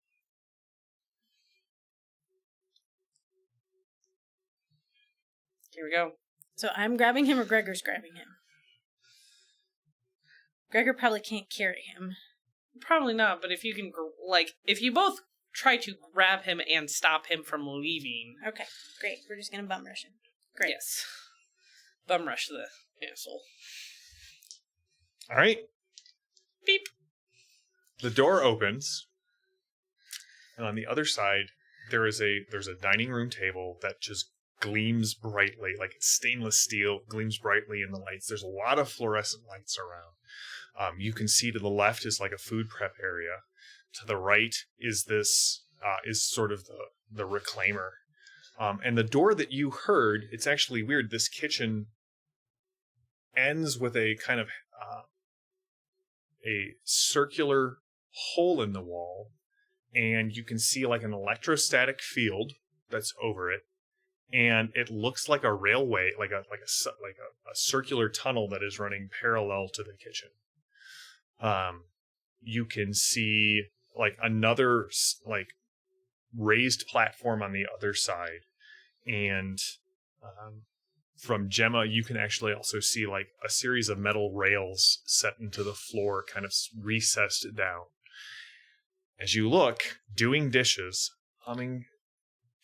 Here we go. So I'm grabbing him or Gregor's grabbing him? Gregor probably can't carry him. Probably not, but if you can, if you both try to grab him and stop him from leaving. Okay, great. We're just going to bum rush him. Great. Yes. Bum rush the asshole. All right. Beep. The door opens, and on the other side, there's a dining room table that just gleams brightly, like it's stainless steel, gleams brightly in the lights. There's a lot of fluorescent lights around. You can see to the left is like a food prep area. To the right is this is sort of the reclaimer. And the door that you heard, it's actually weird. This kitchen ends with a kind of a circular hole in the wall, and you can see like an electrostatic field that's over it. and it looks like a railway, like a circular tunnel that is running parallel to the kitchen. You can see like another like raised platform on the other side, and from Gemma, you can actually also see like a series of metal rails set into the floor, kind of recessed down. As you look, doing dishes, humming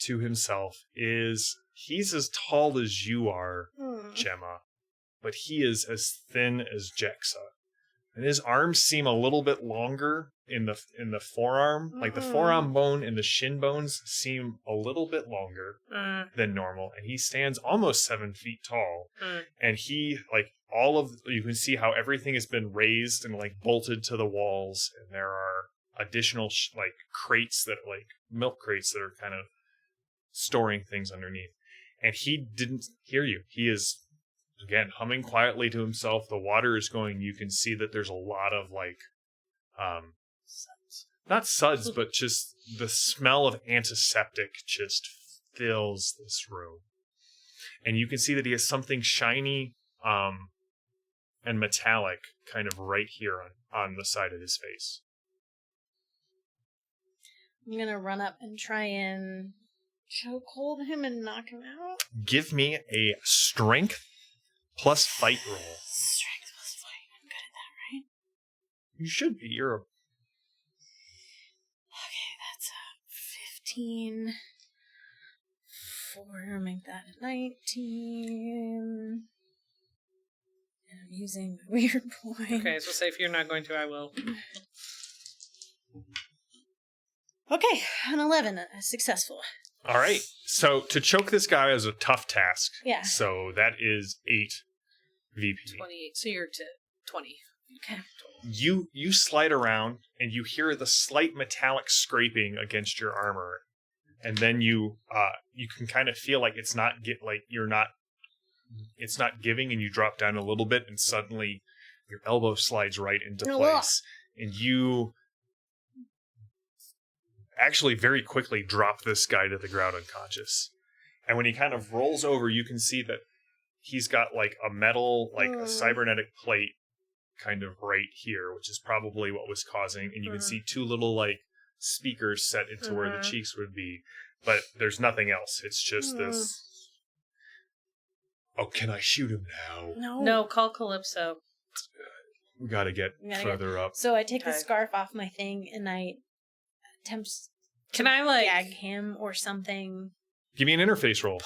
to himself, he's as tall as you are, Gemma, but he is as thin as Jexa. And his arms seem a little bit longer in the forearm. Like the forearm bone and the shin bones seem a little bit longer than normal. And he stands almost 7 feet tall. And he, like, you can see how everything has been raised and, like, bolted to the walls. And there are additional, crates that, like, milk crates that are kind of storing things underneath. And he didn't hear you. He is... Again, humming quietly to himself. The water is going. You can see that there's a lot of Suds. Not suds, but just the smell of antiseptic just fills this room. And you can see that he has something shiny and metallic kind of right here on the side of his face. I'm going to run up and try and chokehold him and knock him out. Give me a strength plus fight roll. Strength plus fight. I'm good at that, right? You should be. You're a... Okay, that's 15. 4, make that 19. And I'm using the weird point. Okay, so say if you're not going to, I will. Okay, an 11. Successful. All right. So to choke this guy is a tough task. Yeah. So that is 8 VP. 28. So you're to 20. Okay. You slide around and you hear the slight metallic scraping against your armor, and then you can kind of feel like it's not giving, and you drop down a little bit, and suddenly your elbow slides right into place, and you actually very quickly drop this guy to the ground unconscious. And when he kind of rolls over, you can see that he's got like a metal, like a cybernetic plate kind of right here, which is probably what was causing. And you can see 2 little like speakers set into where the cheeks would be. But there's nothing else. It's just this. Oh, can I shoot him now? No, call Calypso. We gotta get further up. So I take the scarf off my thing and I attempt Can I like gag him or something. Give me an interface roll.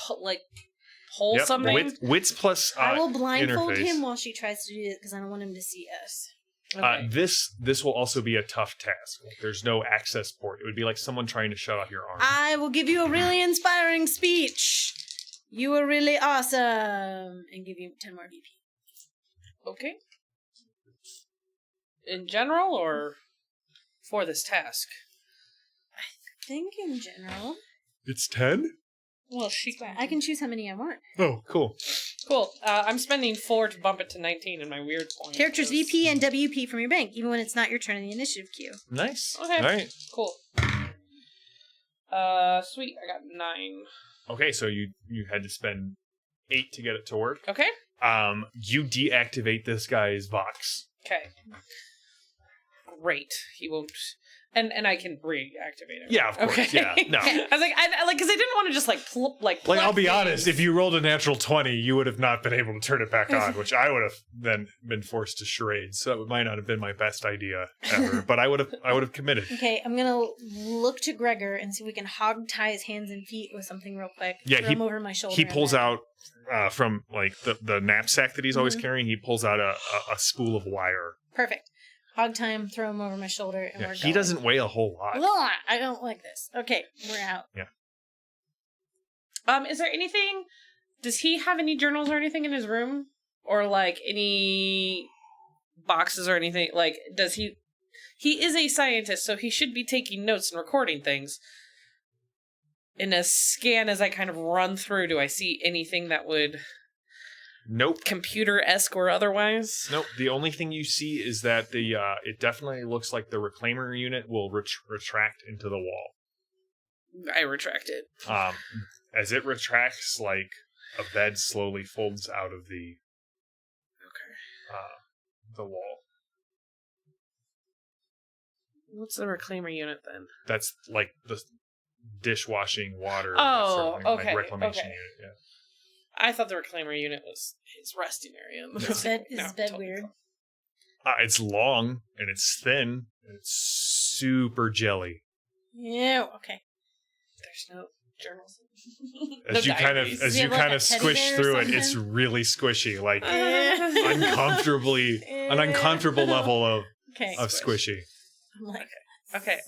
Pull something? Wits plus I will blindfold interface. him while she tries to do it because I don't want him to see us. Okay. This will also be a tough task. Like, there's no access port. It would be like someone trying to shut off your arm. I will give you a really inspiring speech. You were really awesome. And give you 10 more VP. Okay. In general or for this task? I think in general. It's 10? Well, I can choose how many I want. Oh, cool. Cool. I'm spending 4 to bump it to 19 in my weird point. Characters VP and WP from your bank, even when it's not your turn in the initiative queue. Nice. Okay. All right. Cool. Sweet. I got 9. Okay, so you had to spend 8 to get it to work. Okay. You deactivate this guy's Vox. Okay. Great. He won't. And I can reactivate it. Yeah, of course. Okay. Yeah. No. I was like, because I didn't want to just like I'll be things. honest, if you rolled a natural 20, you would have not been able to turn it back on, which I would have then been forced to charade. So it might not have been my best idea ever, but I would have committed. Okay, I'm gonna look to Gregor and see if we can hog tie his hands and feet with something real quick. Yeah, throw him over my shoulder. He pulls out from like the knapsack that he's always carrying. He pulls out a spool of wire. Perfect. Hog time, throw him over my shoulder, and we're going. He doesn't weigh a whole lot. Ugh, I don't like this. Okay, we're out. Yeah. Is there anything? Does he have any journals or anything in his room, or like any boxes or anything? Like, does he? He is a scientist, so he should be taking notes and recording things. In a scan, as I kind of run through, do I see anything that would? Nope. Computer-esque or otherwise? Nope. The only thing you see is that it definitely looks like the reclaimer unit will retract into the wall. I retract it. As it retracts, like a bed slowly folds out of the wall. What's the reclaimer unit then? That's like the dishwashing water. Oh, sort of thing, okay, like reclamation okay. unit. Yeah. I thought the reclaimer unit was his resting area. Is his bed weird? It's long and it's thin and it's super jelly. Yeah. Okay. There's no journals. As you kind of squish through it, it's really squishy, like an uncomfortable level of squishy. I'm like, okay.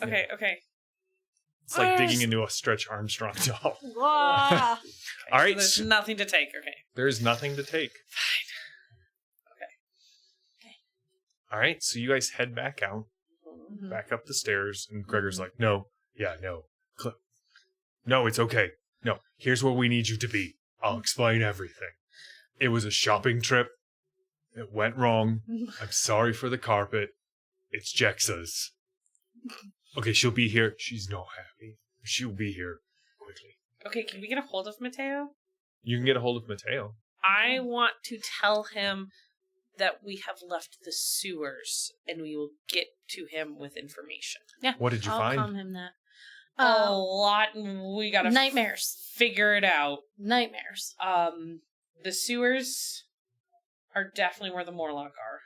It's like digging into a Stretch Armstrong doll. Wow. All right, so there's nothing to take. Okay, there's nothing to take. Fine. Okay. All right, so you guys head back out, back up the stairs, and Gregor's like, "No, no, it's okay. No, here's where we need you to be. I'll explain everything. It was a shopping trip. It went wrong. I'm sorry for the carpet. It's Jexa's. Okay, she'll be here. She's not happy. She'll be here quickly." Okay, can we get a hold of Mateo? You can get a hold of Mateo. I want to tell him that we have left the sewers, and we will get to him with information. Yeah. What did you find? I'll calm him that. A lot, and we gotta nightmares. Figure it out. Nightmares. The sewers are definitely where the Morlock are.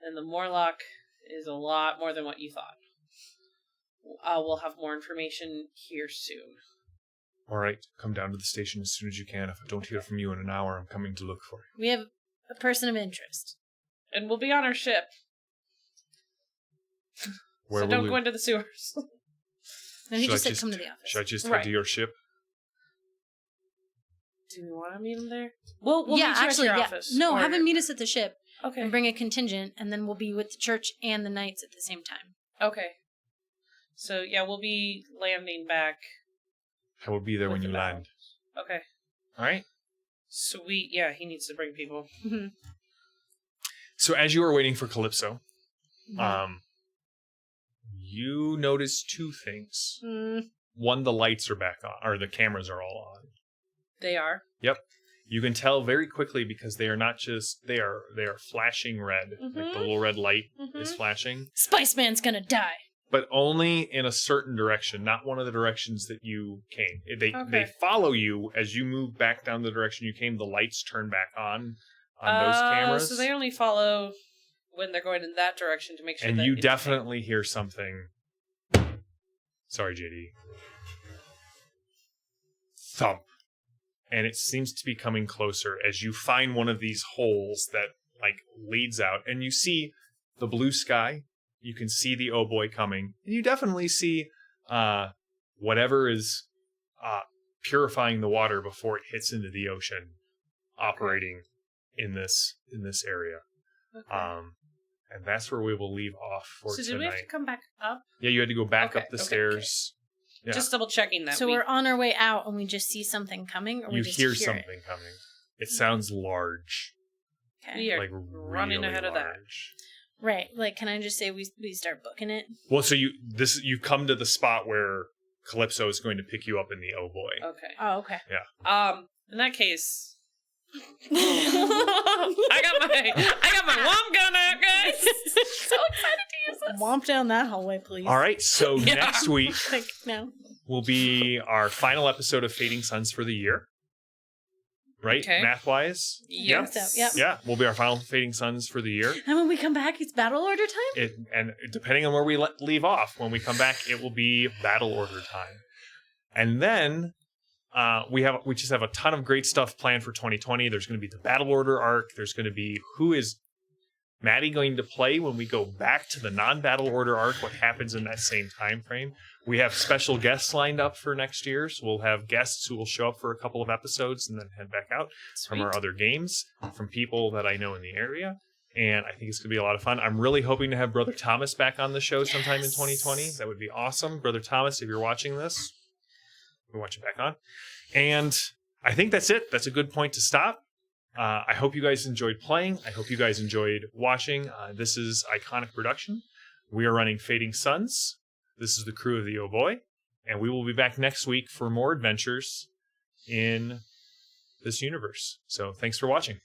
And the Morlock is a lot more than what you thought. We'll have more information here soon. All right, come down to the station as soon as you can. If I don't hear from you in an hour, I'm coming to look for you. We have a person of interest. And we'll be on our ship. Where so don't go into the sewers. No, he just said come to the office. Should I just head to your ship? Do we want to meet him there? We'll meet you at your office. No, have him meet us at the ship. Okay. And bring a contingent, and then we'll be with the church and the knights at the same time. Okay. So, yeah, we'll be landing back. I will be there when you land. Okay. All right. Sweet. Yeah, he needs to bring people. Mm-hmm. So as you are waiting for Calypso, you notice two things. One, the lights are back on, or the cameras are all on. They are? Yep. You can tell very quickly because they are not just, they are flashing red. Like the little red light is flashing. Spice Man's gonna die. But only in a certain direction, not one of the directions that you came. They follow you as you move back down the direction you came. The lights turn back on those cameras. So they only follow when they're going in that direction to make sure. And you definitely hear something. Sorry, JD. Thump. And it seems to be coming closer as you find one of these holes that like leads out, and you see the blue sky. You can see the oh boy coming. And you definitely see whatever is purifying the water before it hits into the ocean operating in this area. Okay. And that's where we will leave off for tonight. So did we have to come back up? Yeah, you had to go back up the stairs. Okay. Yeah. Just double checking that. So we're on our way out and we just see something coming, or you we just hear something coming. It sounds large. Okay. We are like running really ahead of that. Right. Like, can I just say we start booking it? Well, so you've come to the spot where Calypso is going to pick you up in the oh boy. Okay. Oh, okay. Yeah. In that case, I got my womp gun out, guys. So excited to use this. Womp down that hallway, please. All right. So next week will be our final episode of Fading Suns for the year. Right? Okay. Math-wise? Yes. So, yep. Yeah, will be our final Fading Suns for the year. And when we come back, it's battle order time? And depending on where we leave off, when we come back, it will be battle order time. And then we just have a ton of great stuff planned for 2020. There's going to be the battle order arc. There's going to be who is Maddie going to play when we go back to the non-battle order arc, what happens in that same time frame. We have special guests lined up for next year, so we'll have guests who will show up for a couple of episodes and then head back out from our other games, from people that I know in the area, and I think it's going to be a lot of fun. I'm really hoping to have Brother Thomas back on the show sometime in 2020. That would be awesome. Brother Thomas, if you're watching this, we want you back on. And I think that's it. That's a good point to stop. I hope you guys enjoyed playing. I hope you guys enjoyed watching. This is Iconic Production. We are running Fading Suns. This is the crew of the Oh Boy. And we will be back next week for more adventures in this universe. So thanks for watching.